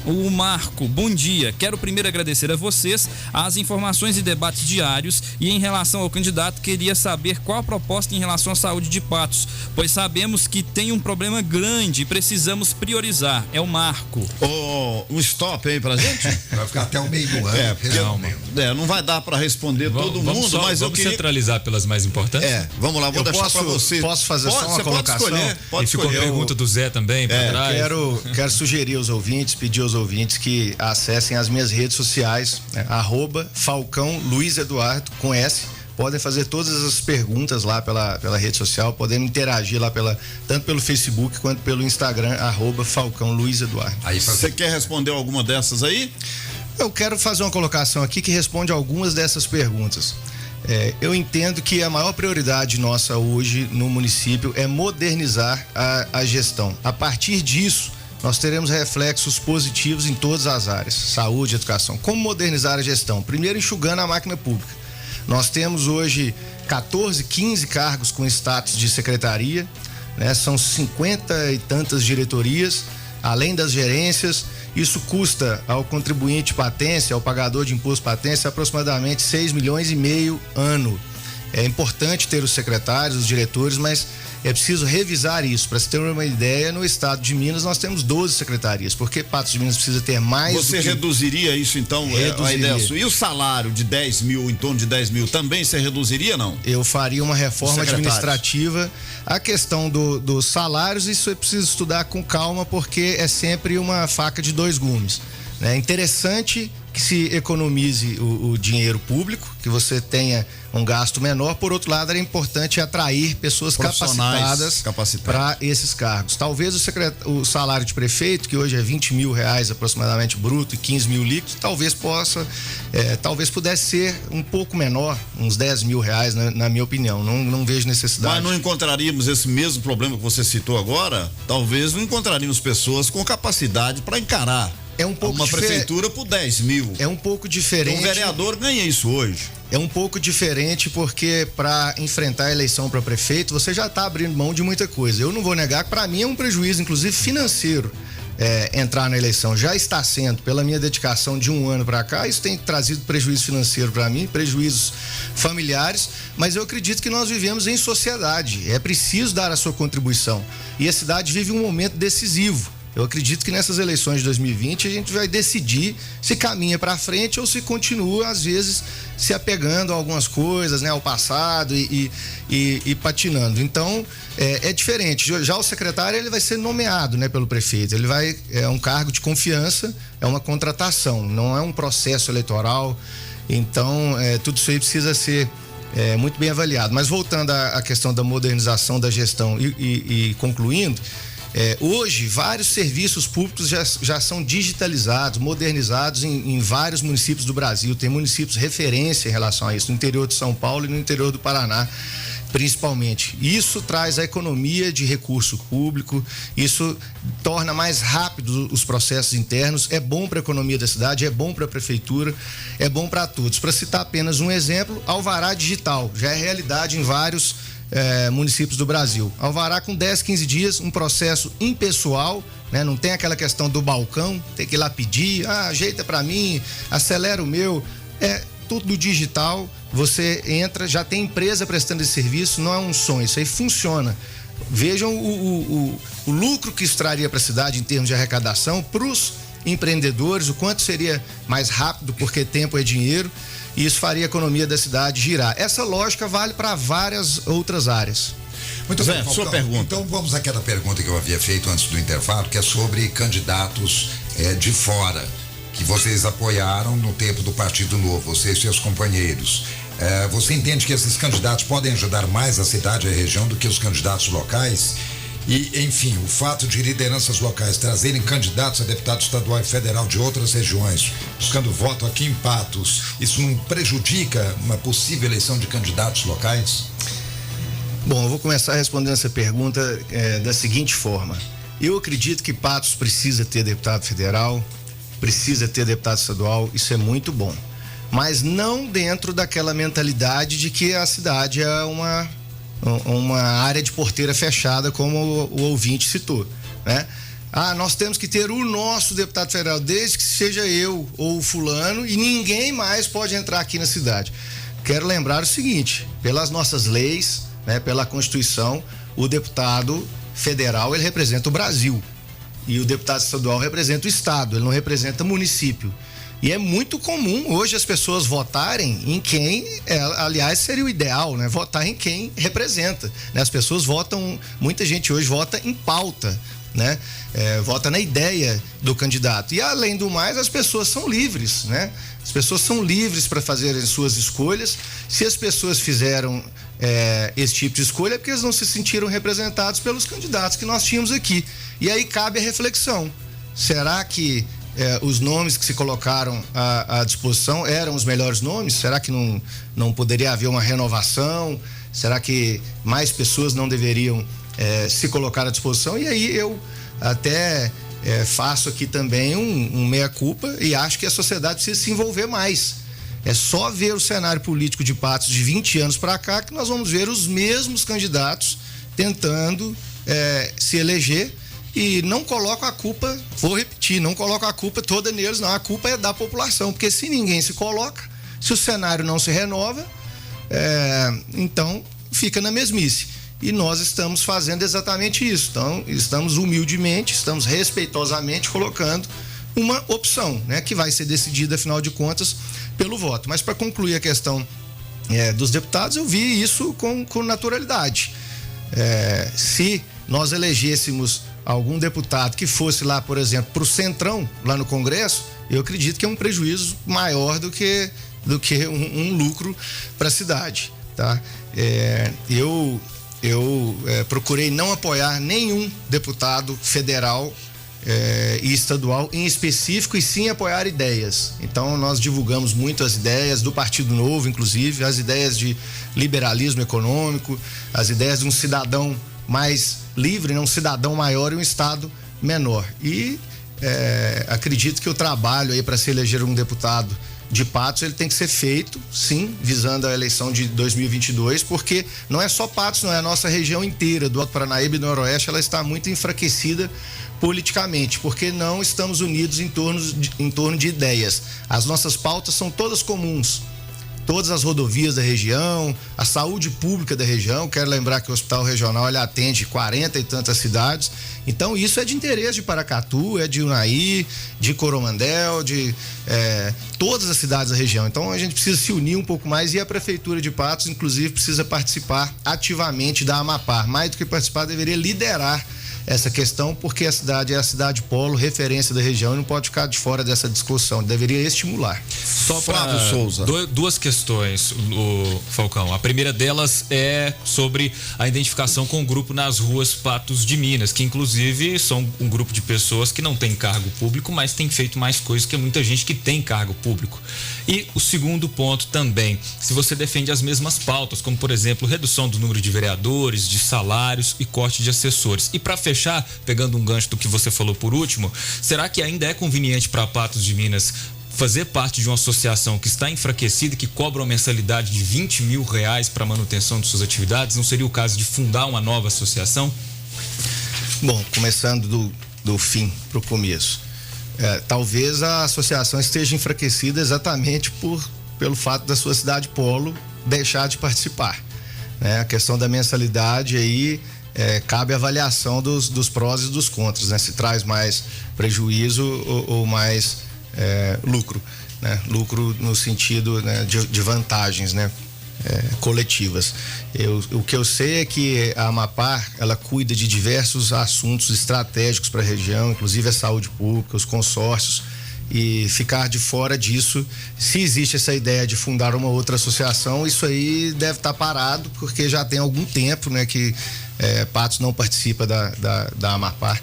O Marco, bom dia. Quero primeiro agradecer a vocês as informações e debates diários, e em relação ao candidato, queria saber qual a proposta em relação à saúde de Patos, pois sabemos que tem um problema grande e precisamos priorizar. É o Marco. Um stop aí pra gente? Vai ficar até o meio do ano. Não vai dar pra responder todo mundo, mas eu queria centralizar pelas mais importantes. Vamos lá, vou deixar pra você. Posso fazer só uma colocação? Pode escolher. Ficou a pergunta do Zé também pra trás. Quero sugerir aos ouvintes, pedir aos ouvintes que acessem as minhas redes sociais, né? @Falcão Luiz Eduardo com S. Podem fazer todas as perguntas lá pela rede social, podem interagir lá tanto pelo Facebook quanto pelo Instagram, @Falcão Luiz Eduardo. Você quer responder alguma dessas aí? Eu quero fazer uma colocação aqui que responde algumas dessas perguntas. Eu entendo que a maior prioridade nossa hoje no município é modernizar a gestão. A partir disso, nós teremos reflexos positivos em todas as áreas, saúde, educação. Como modernizar a gestão? Primeiro, enxugando a máquina pública. Nós temos hoje 15 cargos com status de secretaria, né? São 50 e tantas diretorias, além das gerências. Isso custa ao contribuinte patense, ao pagador de imposto patense, aproximadamente 6,5 milhões ano. É importante ter os secretários, os diretores, mas é preciso revisar isso. Para você ter uma ideia, no estado de Minas nós temos 12 secretarias, porque Patos de Minas precisa ter mais. Você reduziria isso então? Reduziria. E o salário de 10 mil, em torno de 10 mil, também você reduziria, não? Eu faria uma reforma administrativa. A questão dos salários, isso é preciso estudar com calma, porque é sempre uma faca de dois gumes. É interessante que se economize o dinheiro público, que você tenha um gasto menor. Por outro lado, era importante atrair pessoas capacitadas para esses cargos. Talvez o salário de prefeito, que hoje é R$20 mil aproximadamente bruto e 15 mil líquidos, talvez pudesse ser um pouco menor, uns R$10 mil, na minha opinião. Não vejo necessidade. Mas não encontraríamos esse mesmo problema que você citou agora? Talvez não encontraríamos pessoas com capacidade para encarar uma prefeitura por 10 mil. É um pouco diferente. Um vereador ganha isso hoje. É um pouco diferente porque para enfrentar a eleição para prefeito, você já está abrindo mão de muita coisa. Eu não vou negar que para mim é um prejuízo, inclusive financeiro, entrar na eleição. Já está sendo, pela minha dedicação de um ano para cá, isso tem trazido prejuízo financeiro para mim, prejuízos familiares, mas eu acredito que nós vivemos em sociedade. É preciso dar a sua contribuição. E a cidade vive um momento decisivo. Eu acredito que nessas eleições de 2020 a gente vai decidir se caminha para frente ou se continua, às vezes, se apegando a algumas coisas, né, ao passado e patinando. Então, é diferente. Já o secretário, ele vai ser nomeado, né, pelo prefeito. É um cargo de confiança, é uma contratação, não é um processo eleitoral. Então, tudo isso aí precisa ser muito bem avaliado. Mas voltando à questão da modernização da gestão e concluindo, hoje, vários serviços públicos já são digitalizados, modernizados em vários municípios do Brasil. Tem municípios referência em relação a isso, no interior de São Paulo e no interior do Paraná, principalmente. Isso traz a economia de recurso público, isso torna mais rápido os processos internos, é bom para a economia da cidade, é bom para a prefeitura, é bom para todos. Para citar apenas um exemplo, Alvará Digital, já é realidade em vários municípios do Brasil. Alvará com 10, 15 dias, um processo impessoal, né? Não tem aquela questão do balcão, tem que ir lá pedir, ajeita para mim, acelera o meu, tudo digital, você entra, já tem empresa prestando esse serviço, não é um sonho, isso aí funciona. Vejam o lucro que isso traria para a cidade em termos de arrecadação para os empreendedores, o quanto seria mais rápido, porque tempo é dinheiro, e isso faria a economia da cidade girar. Essa lógica vale para várias outras áreas. Muito bem, sua pergunta. Então vamos àquela pergunta que eu havia feito antes do intervalo, que é sobre candidatos de fora, que vocês apoiaram no tempo do Partido Novo, você e seus companheiros. Você entende que esses candidatos podem ajudar mais a cidade e a região do que os candidatos locais? E, enfim, o fato de lideranças locais trazerem candidatos a deputado estadual e federal de outras regiões, buscando voto aqui em Patos, isso não prejudica uma possível eleição de candidatos locais? Bom, eu vou começar respondendo essa pergunta da seguinte forma. Eu acredito que Patos precisa ter deputado federal, precisa ter deputado estadual, isso é muito bom. Mas não dentro daquela mentalidade de que a cidade é uma área de porteira fechada, como o ouvinte citou, né? Nós temos que ter o nosso deputado federal, desde que seja eu ou o fulano, e ninguém mais pode entrar aqui na cidade. Quero lembrar o seguinte, pelas nossas leis, né, pela Constituição, o deputado federal, ele representa o Brasil, e o deputado estadual representa o estado, ele não representa município. E é muito comum hoje as pessoas votarem em quem, aliás, seria o ideal, né? Votar em quem representa, né? As pessoas votam, muita gente hoje vota em pauta, né? Vota na ideia do candidato. E além do mais, as pessoas são livres, né? As pessoas são livres para fazerem suas escolhas. Se as pessoas fizeram esse tipo de escolha, é porque eles não se sentiram representados pelos candidatos que nós tínhamos aqui. E aí cabe a reflexão. Será que os nomes que se colocaram à disposição eram os melhores nomes? Será que não poderia haver uma renovação? Será que mais pessoas não deveriam se colocar à disposição? E aí eu até faço aqui também um meia-culpa e acho que a sociedade precisa se envolver mais. É só ver o cenário político de Patos de 20 anos para cá que nós vamos ver os mesmos candidatos tentando se eleger. E não coloco a culpa, vou repetir, não coloco a culpa toda neles, não. A culpa é da população, porque se ninguém se coloca, se o cenário não se renova, então fica na mesmice. E nós estamos fazendo exatamente isso. Então, estamos humildemente, estamos respeitosamente colocando uma opção, né, que vai ser decidida, afinal de contas, pelo voto. Mas para concluir a questão dos deputados, eu vi isso com naturalidade. Se nós elegêssemos algum deputado que fosse lá, por exemplo, para o Centrão, lá no Congresso, eu acredito que é um prejuízo maior do que um lucro para a cidade, tá? Eu procurei não apoiar nenhum deputado federal e estadual em específico, e sim apoiar ideias. Então nós divulgamos muito as ideias do Partido Novo, inclusive as ideias de liberalismo econômico, as ideias de um cidadão mais livre, um cidadão maior e um estado menor. E acredito que o trabalho aí para se eleger um deputado de Patos, ele tem que ser feito, sim, visando a eleição de 2022, porque não é só Patos, não é a nossa região inteira do Alto Paranaíba e do Noroeste, ela está muito enfraquecida politicamente, porque não estamos unidos em torno de ideias. As nossas pautas são todas comuns. Todas as rodovias da região, a saúde pública da região. Quero lembrar que o Hospital Regional ele atende 40 e tantas cidades. Então isso é de interesse de Paracatu, é de Unai, de Coromandel, de todas as cidades da região. Então a gente precisa se unir um pouco mais, e a Prefeitura de Patos, inclusive, precisa participar ativamente da Amapar. Mais do que participar, deveria liderar essa questão, porque a cidade é a cidade polo, referência da região, e não pode ficar de fora dessa discussão, deveria estimular. Só para duas questões, Falcão. A primeira delas é sobre a identificação com o grupo nas ruas Patos de Minas, que inclusive são um grupo de pessoas que não tem cargo público, mas tem feito mais coisas que muita gente que tem cargo público. E o segundo ponto também, se você defende as mesmas pautas, como por exemplo, redução do número de vereadores, de salários e corte de assessores. E para fechar, pegando um gancho do que você falou por último, será que ainda é conveniente para Patos de Minas fazer parte de uma associação que está enfraquecida e que cobra uma mensalidade de R$20 mil para manutenção de suas atividades? Não seria o caso de fundar uma nova associação? Bom, começando do fim para o começo. Talvez a associação esteja enfraquecida exatamente pelo fato da sua cidade polo deixar de participar, né? A questão da mensalidade aí cabe a avaliação dos prós e dos contras, né? Se traz mais prejuízo ou mais lucro, né? Lucro no sentido, né, de vantagens, né? Coletivas. O que eu sei é que a Amapar, ela cuida de diversos assuntos estratégicos para a região, inclusive a saúde pública, os consórcios, e ficar de fora disso, se existe essa ideia de fundar uma outra associação, isso aí deve estar parado, porque já tem algum tempo, né, que Patos não participa da Amapar,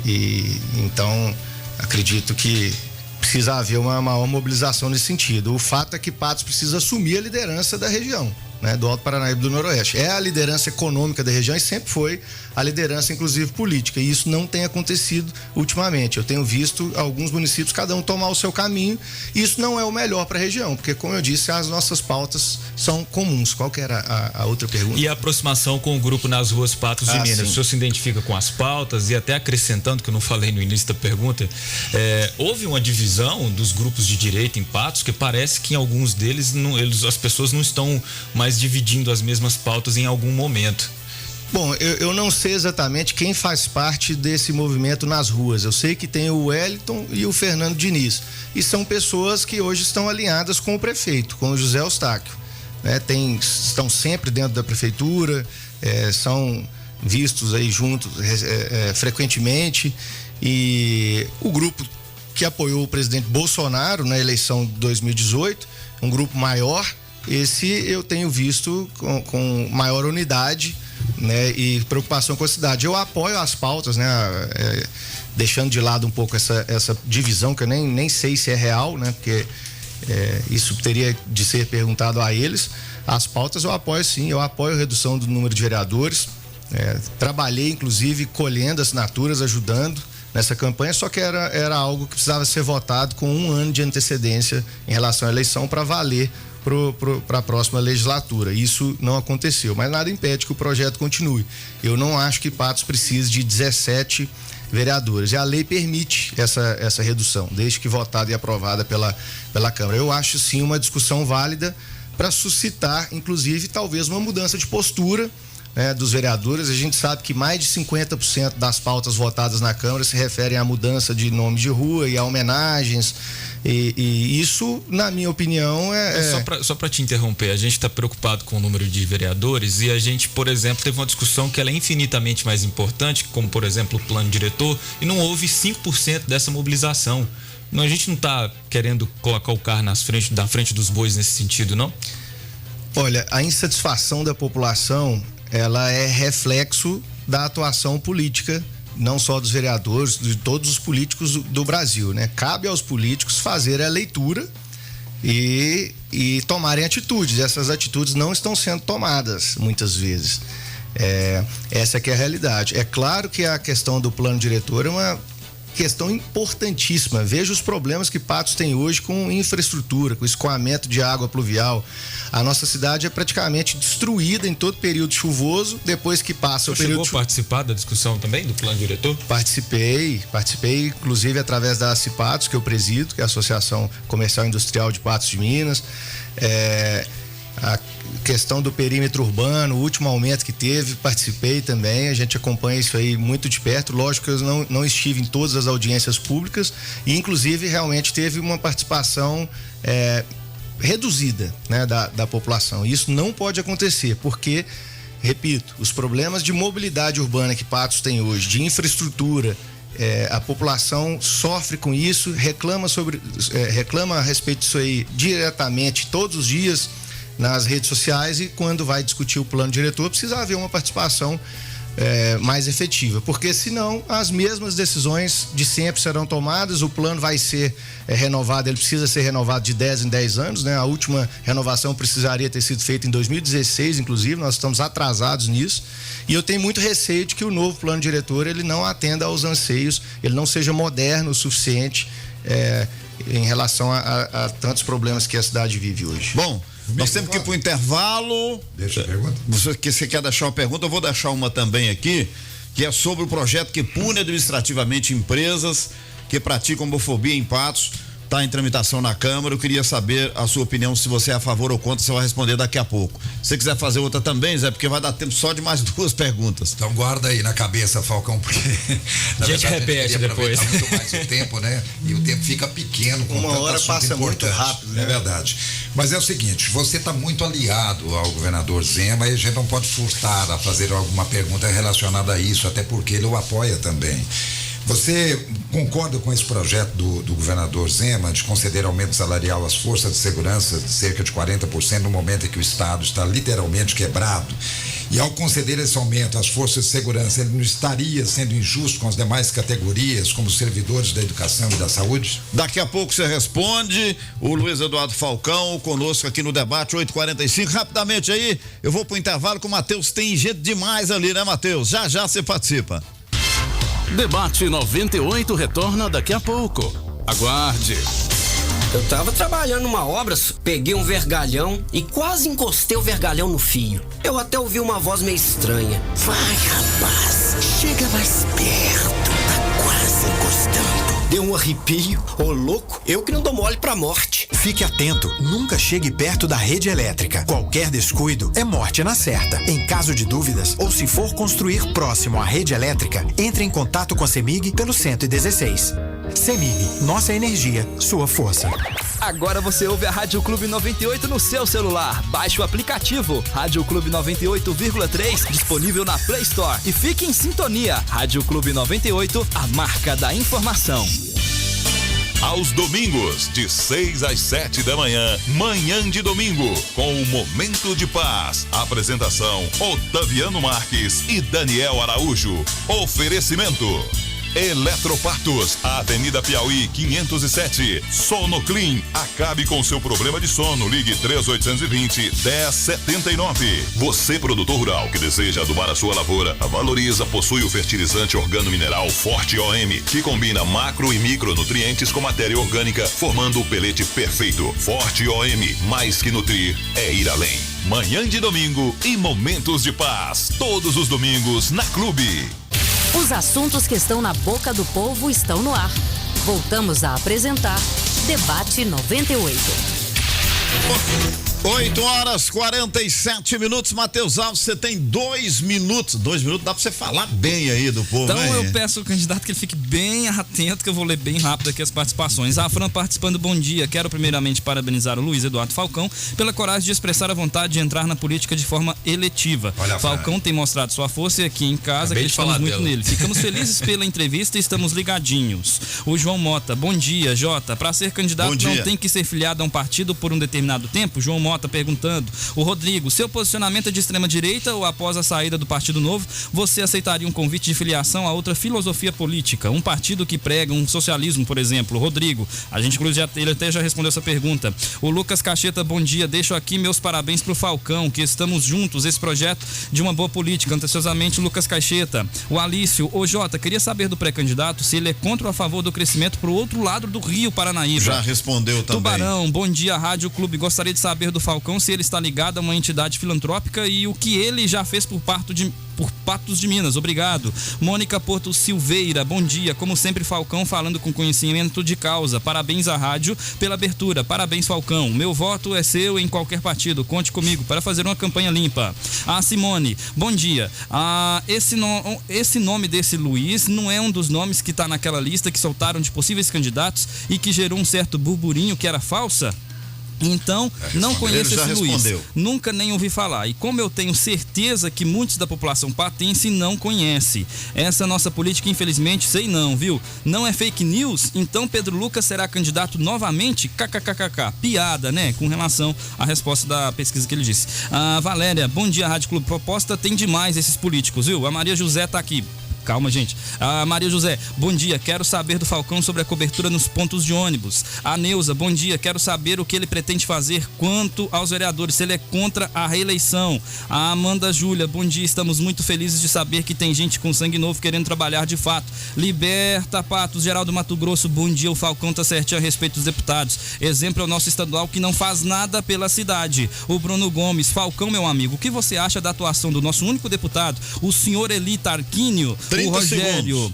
e então acredito que precisa haver uma maior mobilização nesse sentido. O fato é que Patos precisa assumir a liderança da região, né, do Alto Paranaíba e do Noroeste. É a liderança econômica da região e sempre foi a liderança, inclusive, política. E isso não tem acontecido ultimamente. Eu tenho visto alguns municípios, cada um tomar o seu caminho. E isso não é o melhor para a região, porque, como eu disse, as nossas pautas são comuns. Qual que era a outra pergunta? E a aproximação com o grupo nas ruas Patos de Minas. Sim. O senhor se identifica com as pautas e até acrescentando, que eu não falei no início da pergunta, houve uma divisão dos grupos de direita em Patos, que parece que em alguns deles as pessoas não estão mais dividindo as mesmas pautas em algum momento. Bom, eu não sei exatamente quem faz parte desse movimento nas ruas. Eu sei que tem o Wellington e o Fernando Diniz. E são pessoas que hoje estão alinhadas com o prefeito, com o José Eustáquio, né? Estão sempre dentro da prefeitura, são vistos aí juntos frequentemente. E o grupo que apoiou o presidente Bolsonaro na eleição de 2018, um grupo maior, esse eu tenho visto com maior unidade, né, e preocupação com a cidade. Eu apoio as pautas, né, deixando de lado um pouco essa divisão, que eu nem sei se é real, né, porque isso teria de ser perguntado a eles. As pautas eu apoio sim, eu apoio a redução do número de vereadores, trabalhei inclusive colhendo assinaturas, ajudando nessa campanha, só que era algo que precisava ser votado com 1 ano de antecedência em relação à eleição para valer para a próxima legislatura. Isso não aconteceu, mas nada impede que o projeto continue. Eu não acho que Patos precise de 17 vereadores, e a lei permite essa redução, desde que votada e aprovada pela Câmara. Eu acho sim uma discussão válida para suscitar, inclusive, talvez uma mudança de postura, né, dos vereadores. A gente sabe que mais de 50% das pautas votadas na Câmara se referem à mudança de nome de rua e a homenagens, e isso, na minha opinião, Só para te interromper, a gente está preocupado com o número de vereadores e a gente, por exemplo, teve uma discussão que ela é infinitamente mais importante, como, por exemplo, o plano diretor, e não houve 5% dessa mobilização. A gente não está querendo colocar o carro na frente dos bois nesse sentido, não? Olha, a insatisfação da população, ela é reflexo da atuação política, não só dos vereadores, de todos os políticos do Brasil, né? Cabe aos políticos fazer a leitura e tomarem atitudes. Essas atitudes não estão sendo tomadas muitas vezes. Essa que é a realidade. É claro que a questão do plano diretor é uma questão importantíssima. Veja os problemas que Patos tem hoje com infraestrutura, com escoamento de água pluvial. A nossa cidade é praticamente destruída em todo período chuvoso, depois que passa o período... Você chegou a participar da discussão também do plano diretor? Participei inclusive através da Cipatos, que eu presido, que é a Associação Comercial e Industrial de Patos de Minas. A questão do perímetro urbano, o último aumento que teve, participei também. A gente acompanha isso aí muito de perto. Lógico que eu não estive em todas as audiências públicas e, inclusive, realmente teve uma participação reduzida, né, da população. Isso não pode acontecer, porque, repito, os problemas de mobilidade urbana que Patos tem hoje, de infraestrutura, a população sofre com isso, reclama a respeito disso aí diretamente todos os dias nas redes sociais, e quando vai discutir o plano diretor precisa haver uma participação mais efetiva, porque senão as mesmas decisões de sempre serão tomadas. O plano vai ser renovado, ele precisa ser renovado de 10 em 10 anos, né? A última renovação precisaria ter sido feita em 2016, inclusive, nós estamos atrasados nisso, e eu tenho muito receio de que o novo plano diretor ele não atenda aos anseios, ele não seja moderno o suficiente em relação a tantos problemas que a cidade vive hoje. Bom, nós temos que ir para o intervalo. Deixa a pergunta. Você quer deixar uma pergunta? Eu vou deixar uma também aqui, que é sobre o projeto que pune administrativamente empresas que praticam homofobia em Patos. está em tramitação na Câmara. Eu queria saber a sua opinião, se você é a favor ou contra, você vai responder daqui a pouco. Se você quiser fazer outra também, Zé, porque vai dar tempo só de mais 2 perguntas. Então guarda aí na cabeça, Falcão, porque a gente repete depois. Muito mais o tempo, né? E o tempo fica pequeno. Com uma hora passa muito rápido, né? É verdade. Mas é o seguinte, você está muito aliado ao governador Zema e a gente não pode furtar a fazer alguma pergunta relacionada a isso, até porque ele o apoia também. Você concorda com esse projeto do governador Zema de conceder aumento salarial às forças de segurança de cerca de 40% no momento em que o Estado está literalmente quebrado? E ao conceder esse aumento às forças de segurança, ele não estaria sendo injusto com as demais categorias, como os servidores da educação e da saúde? Daqui a pouco você responde. O Luiz Eduardo Falcão conosco aqui no debate 8h45. Rapidamente aí, eu vou pro intervalo com o Matheus. Tem gente demais ali, né, Matheus? Já você participa. Debate 98 retorna daqui a pouco. Aguarde. Eu tava trabalhando numa obra, peguei um vergalhão e quase encostei o vergalhão no fio. Eu até ouvi uma voz meio estranha. Vai, rapaz, chega mais perto, tá quase encostando. Deu um arrepio. Ô, louco, eu que não dou mole pra morte. Fique atento, nunca chegue perto da rede elétrica. Qualquer descuido é morte na certa. Em caso de dúvidas, ou se for construir próximo à rede elétrica, entre em contato com a CEMIG pelo 116. CEMIG, nossa energia, sua força. Agora você ouve a Rádio Clube 98 no seu celular. Baixe o aplicativo Rádio Clube 98,3, disponível na Play Store. E fique em sintonia. Rádio Clube 98, a marca da informação. Aos domingos, de 6 às 7 da manhã, Manhã de Domingo, com o Momento de Paz. Apresentação, Otaviano Marques e Daniel Araújo. Oferecimento: Eletropartos, Avenida Piauí 507. Sonoclean, acabe com seu problema de sono. Ligue 3820-1079. Você, produtor rural que deseja adubar a sua lavoura, a Valoriza possui o fertilizante organo-mineral Forte OM, que combina macro e micronutrientes com matéria orgânica, formando o pelete perfeito. Forte OM, mais que nutrir, é ir além. Manhã de Domingo e Momentos de Paz, todos os domingos na Clube. Os assuntos que estão na boca do povo estão no ar. Voltamos a apresentar Debate 98. 8h47. Matheus Alves, você tem 2 minutos. 2 minutos dá pra você falar bem aí do povo, então, né? Eu peço ao candidato que ele fique bem atento, que eu vou ler bem rápido aqui as participações. A Fran participando, bom dia. Quero primeiramente parabenizar o Luiz Eduardo Falcão pela coragem de expressar a vontade de entrar na política de forma eletiva. Olha, Falcão tem mostrado sua força e aqui em casa acreditamos muito nele. Ficamos felizes pela entrevista e estamos ligadinhos. O João Mota, bom dia, Jota. Para ser candidato não tem que ser filiado a um partido por um determinado tempo? João Mota perguntando. O Rodrigo, seu posicionamento é de extrema direita ou após a saída do Partido Novo, você aceitaria um convite de filiação a outra filosofia política? Um partido que prega um socialismo, por exemplo? Rodrigo, a gente inclusive ele até já respondeu essa pergunta. O Lucas Cacheta, bom dia. Deixo aqui meus parabéns pro Falcão, que estamos juntos, esse projeto de uma boa política. Anteciosamente, Lucas Cacheta. O Alício, ô Jota, queria saber do pré-candidato se ele é contra ou a favor do crescimento pro outro lado do Rio Paranaíba. Já respondeu também. Tubarão, bom dia, Rádio Clube. Gostaria de saber do Falcão se ele está ligado a uma entidade filantrópica e o que ele já fez por Patos de Minas. Obrigado. Mônica Porto Silveira, bom dia. Como sempre, Falcão falando com conhecimento de causa. Parabéns à rádio pela abertura. Parabéns, Falcão. Meu voto é seu em qualquer partido. Conte comigo para fazer uma campanha limpa. A Simone, bom dia. Esse nome desse Luiz não é um dos nomes que está naquela lista que soltaram de possíveis candidatos e que gerou um certo burburinho que era falsa? Então, não conheço esse Luiz, nunca nem ouvi falar. E como eu tenho certeza que muitos da população patense não conhece essa nossa política, infelizmente, sei não, viu? Não é fake news? Então Pedro Lucas será candidato novamente? KKKKK. Piada, né? Com relação à resposta da pesquisa que ele disse. A Valéria, bom dia, Rádio Clube. Proposta tem demais esses políticos, viu? A Maria José tá aqui. Calma, gente. A Maria José, bom dia. Quero saber do Falcão sobre a cobertura nos pontos de ônibus. A Neuza, bom dia. Quero saber o que ele pretende fazer quanto aos vereadores, se ele é contra a reeleição. A Amanda Júlia, bom dia. Estamos muito felizes de saber que tem gente com sangue novo querendo trabalhar de fato. Liberta Patos, Geraldo Mato Grosso, bom dia. O Falcão tá certinho a respeito dos deputados. Exemplo é o nosso estadual que não faz nada pela cidade. O Bruno Gomes, Falcão, meu amigo, o que você acha da atuação do nosso único deputado, o senhor Eli Tarquínio? O Rogério.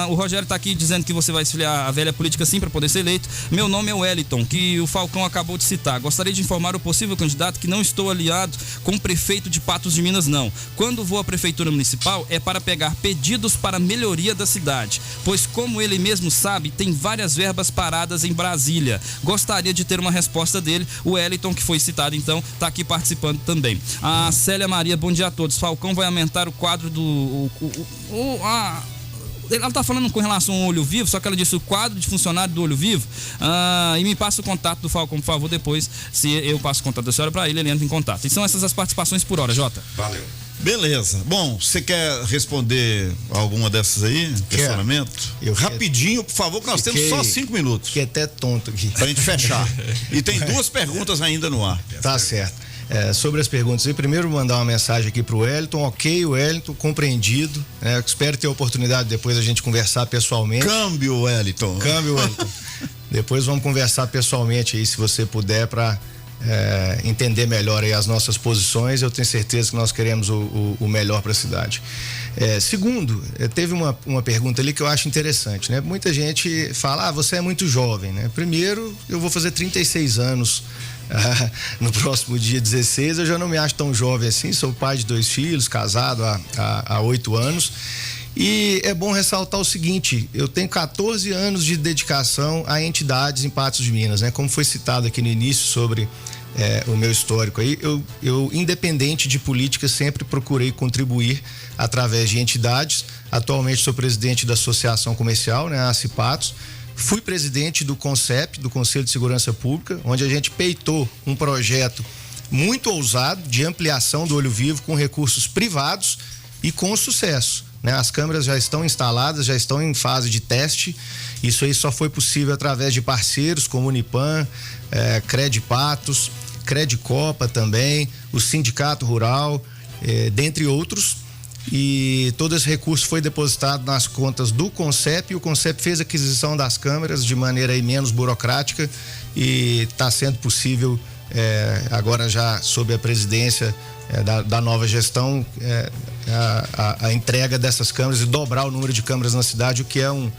O Rogério tá aqui dizendo que você vai esfriar a velha política sim para poder ser eleito. Meu nome é Wellington, que o Falcão acabou de citar. Gostaria de informar o possível candidato que não estou aliado com o prefeito de Patos de Minas, não. Quando vou à prefeitura municipal é para pegar pedidos para melhoria da cidade, pois como ele mesmo sabe, tem várias verbas paradas em Brasília. Gostaria de ter uma resposta dele. O Wellington, que foi citado então, tá aqui participando também. A Célia Maria, bom dia a todos. Falcão vai aumentar o quadro do... Ela tá falando com relação ao Olho Vivo, só que ela disse o quadro de funcionário do Olho Vivo. E me passa o contato do Falcão, por favor, depois, se eu passo o contato da senhora para ele entra em contato. E são essas as participações por hora, Jota. Valeu. Beleza. Bom, você quer responder alguma dessas aí? Questionamento? Rapidinho, por favor, que nós temos só 5 minutos. Fiquei até tonto aqui. Pra gente fechar. E tem 2 perguntas ainda no ar. Tá certo. Sobre as perguntas, eu primeiro mandar uma mensagem aqui pro Wellington. Ok, Wellington, compreendido. Espero ter a oportunidade depois a gente conversar pessoalmente. Câmbio, Wellington. Depois vamos conversar pessoalmente aí, se você puder, para entender melhor aí as nossas posições. Eu tenho certeza que nós queremos o melhor para a cidade. Segundo, teve uma pergunta ali que eu acho interessante, né? Muita gente fala, você é muito jovem, né? Primeiro, eu vou fazer 36 anos no próximo dia 16, eu já não me acho tão jovem assim, sou pai de 2 filhos, casado há 8 anos. E é bom ressaltar o seguinte, eu tenho 14 anos de dedicação a entidades em Patos de Minas, né? Como foi citado aqui no início sobre o meu histórico aí, eu independente de política, sempre procurei contribuir através de entidades. Atualmente sou presidente da Associação Comercial, né, a Patos. Fui presidente do CONCEP, do Conselho de Segurança Pública, onde a gente peitou um projeto muito ousado de ampliação do Olho Vivo com recursos privados e com sucesso. As câmeras já estão instaladas, já estão em fase de teste. Isso aí só foi possível através de parceiros como Unipan, Credipatos, Credicopa também, o Sindicato Rural, dentre outros. E todo esse recurso foi depositado nas contas do CONCEP, e o CONCEP fez a aquisição das câmeras de maneira aí menos burocrática, e está sendo possível, agora já sob a presidência da nova gestão, a entrega dessas câmeras e dobrar o número de câmeras na cidade, o que é um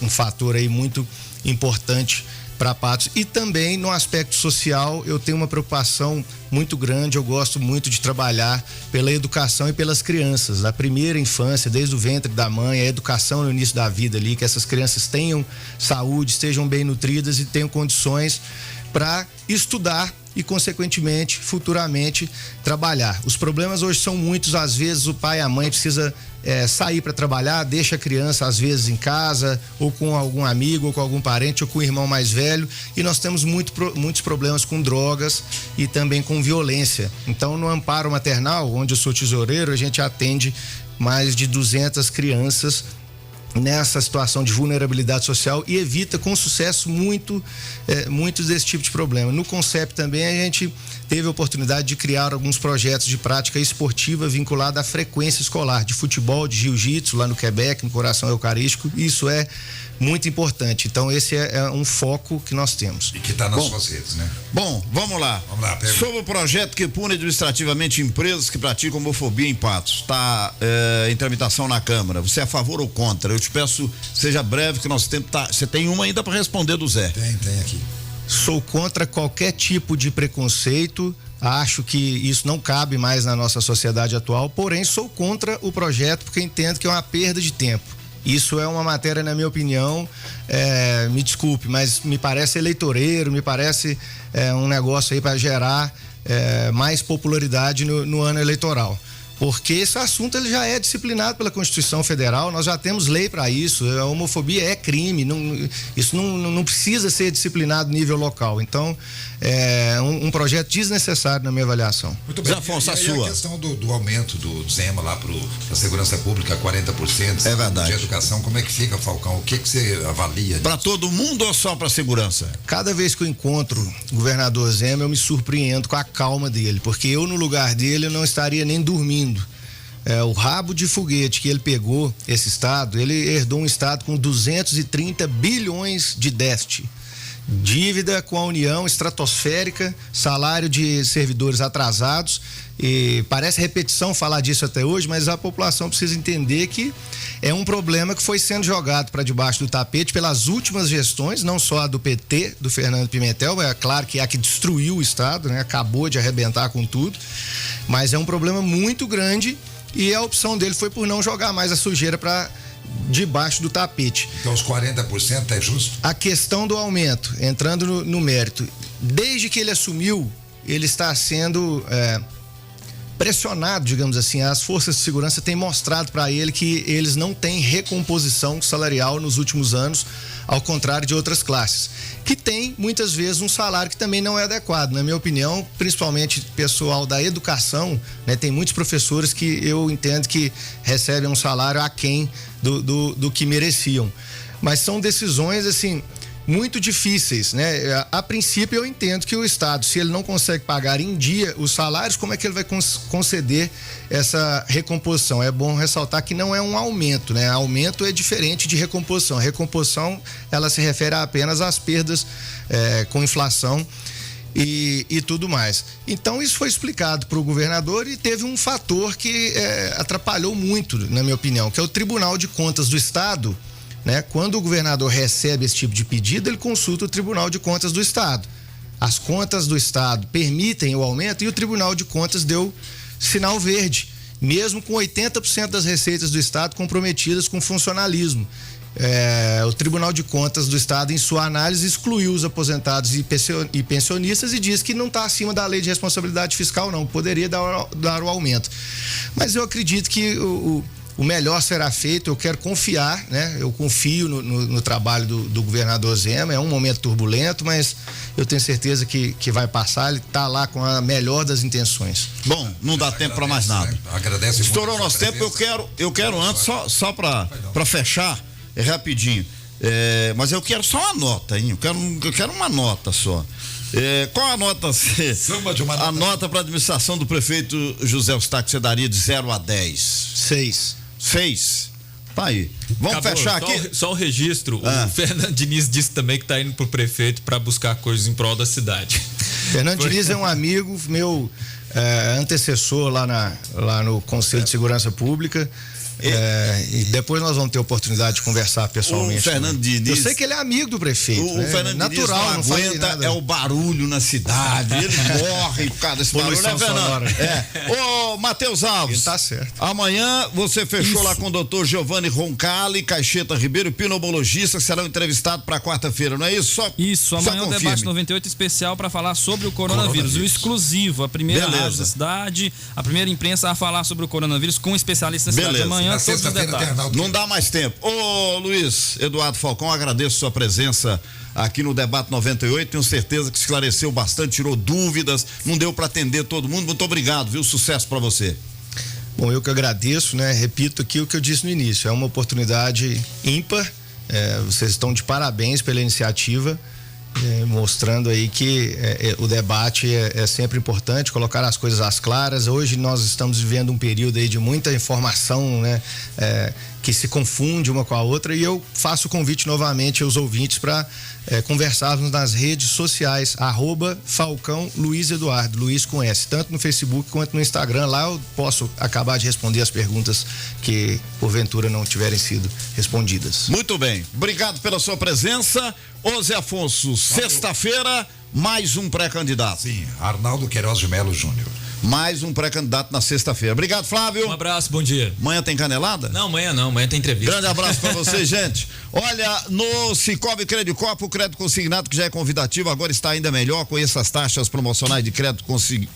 fator aí muito importante para Patos. E também no aspecto social eu tenho uma preocupação muito grande. Eu gosto muito de trabalhar pela educação e pelas crianças, da primeira infância, desde o ventre da mãe, a educação no início da vida ali, que essas crianças tenham saúde, estejam bem nutridas e tenham condições para estudar e, consequentemente, futuramente trabalhar. Os problemas hoje são muitos. Às vezes o pai e a mãe precisa sair para trabalhar, deixa a criança às vezes em casa, ou com algum amigo, ou com algum parente, ou com o irmão mais velho, e nós temos muitos problemas com drogas e também com violência. Então, no Amparo Maternal, onde eu sou tesoureiro, a gente atende mais de 200 crianças nessa situação de vulnerabilidade social e evita com sucesso muitos desse tipo de problema. No CONCEP também a gente teve a oportunidade de criar alguns projetos de prática esportiva vinculada à frequência escolar, de futebol, de jiu-jitsu lá no Quebec, no Coração Eucarístico. Isso é muito importante. Então esse é um foco que nós temos. E que está nas suas redes, né? Bom, vamos lá. Sobre o projeto que pune administrativamente empresas que praticam homofobia em Patos, está em tramitação na Câmara. Você é a favor ou contra? Eu te peço, seja breve, que nosso tempo tá. Você tem uma ainda para responder do Zé. Tem aqui. Sou contra qualquer tipo de preconceito. Acho que isso não cabe mais na nossa sociedade atual, porém sou contra o projeto porque entendo que é uma perda de tempo. Isso é uma matéria, na minha opinião, me desculpe, mas me parece eleitoreiro, me parece um negócio aí para gerar mais popularidade no ano eleitoral. Porque esse assunto ele já é disciplinado pela Constituição Federal, nós já temos lei para isso, a homofobia é crime, isso não precisa ser disciplinado no nível local. Então, é um projeto desnecessário na minha avaliação. Muito bem. Afonso, a sua. A questão do aumento do Zema lá para a segurança pública, 40%. É verdade. De educação, como é que fica, Falcão? O que você avalia? Para todo mundo ou só para segurança? Cada vez que eu encontro o governador Zema, eu me surpreendo com a calma dele, porque eu, no lugar dele, eu não estaria nem dormindo. O rabo de foguete que ele pegou, esse estado, ele herdou um estado com 230 bilhões de déficit. Dívida com a União estratosférica, salário de servidores atrasados, e parece repetição falar disso até hoje, mas a população precisa entender que é um problema que foi sendo jogado para debaixo do tapete pelas últimas gestões, não só a do PT, do Fernando Pimentel, é claro que é a que destruiu o Estado, né? Acabou de arrebentar com tudo, mas é um problema muito grande e a opção dele foi por não jogar mais a sujeira para debaixo do tapete. Então os 40% é justo? A questão do aumento, entrando no mérito, desde que ele assumiu, ele está sendo pressionado, digamos assim. As forças de segurança têm mostrado para ele que eles não têm recomposição salarial nos últimos anos, ao contrário de outras classes, que tem muitas vezes um salário que também não é adequado, na minha opinião, principalmente pessoal da educação, né? Tem muitos professores que eu entendo que recebem um salário aquém do que mereciam, mas são decisões assim muito difíceis, né? A princípio eu entendo que o Estado, se ele não consegue pagar em dia os salários, como é que ele vai conceder essa recomposição? É bom ressaltar que não é um aumento, né? Aumento é diferente de recomposição. A recomposição, ela se refere apenas às perdas com inflação e tudo mais. Então isso foi explicado para o governador e teve um fator que atrapalhou muito, na minha opinião, que é o Tribunal de Contas do Estado, né? Quando o governador recebe esse tipo de pedido, ele consulta o Tribunal de Contas do Estado. As contas do Estado permitem o aumento e o Tribunal de Contas deu sinal verde, mesmo com 80% das receitas do Estado comprometidas com funcionalismo. O Tribunal de Contas do Estado, em sua análise, excluiu os aposentados e pensionistas e diz que não está acima da lei de responsabilidade fiscal, não, poderia dar o aumento. Mas eu acredito que o melhor será feito, eu quero confiar, né? Eu confio no trabalho do governador Zema, é um momento turbulento, mas eu tenho certeza que vai passar, ele está lá com a melhor das intenções. Bom, não dá tempo para mais nada. Agradece. Estourou nosso tempo, eu quero antes, só para fechar, rapidinho, mas eu quero só uma nota, hein? Eu quero uma nota só. Qual a nota? A nota para a administração do prefeito José Eustáquio você daria de 0 a 10? 6. Tá aí. Vamos fechar aqui. Só o registro. O Fernando Diniz disse também que está indo pro prefeito para buscar coisas em prol da cidade. Fernando Diniz é um amigo, meu antecessor lá no Conselho de Segurança Pública. E depois nós vamos ter oportunidade de conversar pessoalmente. O Fernando Diniz, eu sei que ele é amigo do prefeito. O Fernando natural, Diniz não aguenta o barulho na cidade. Ele morre por causa desse barulho, né, Fernando? Ô, Matheus Alves. Ele tá certo. Amanhã você fechou lá com o doutor Giovanni Roncalli, Caixeta Ribeiro, pneumologista, que serão entrevistados para quarta-feira, não é isso? Amanhã o Debate 98 especial para falar sobre o coronavírus. O exclusivo, a primeira rádio da cidade, a primeira imprensa a falar sobre o coronavírus com um especialista na cidade. Amanhã todos os detalhes. Não dá mais tempo. Ô, Luiz Eduardo Falcão, agradeço sua presença aqui no Debate 98, tenho certeza que esclareceu bastante, tirou dúvidas, não deu para atender todo mundo, muito obrigado, viu? Sucesso para você. Bom, eu que agradeço, né? Repito aqui o que eu disse no início, é uma oportunidade ímpar, vocês estão de parabéns pela iniciativa, mostrando aí que o debate é sempre importante, colocar as coisas às claras. Hoje nós estamos vivendo um período aí de muita informação, né? Que se confunde uma com a outra, e eu faço o convite novamente aos ouvintes para conversarmos nas redes sociais, @Falcão Luiz Eduardo, Luiz com S, tanto no Facebook quanto no Instagram. Lá eu posso acabar de responder as perguntas que porventura não tiverem sido respondidas. Muito bem, obrigado pela sua presença. Ô Zé Afonso, sexta-feira, mais um pré-candidato. Sim, Arnaldo Queiroz de Melo Júnior. Mais um pré-candidato na sexta-feira. Obrigado, Flávio. Um abraço, bom dia. Amanhã tem canelada? Não, amanhã tem entrevista. Grande abraço pra vocês, gente. Olha, no Cicobi Credicorp, o crédito consignado, que já é convidativo, agora está ainda melhor. Conheça as taxas promocionais de crédito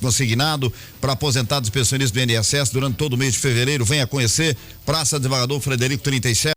consignado para aposentados e pensionistas do INSS durante todo o mês de fevereiro. Venha conhecer Praça Desembargador Frederico 37.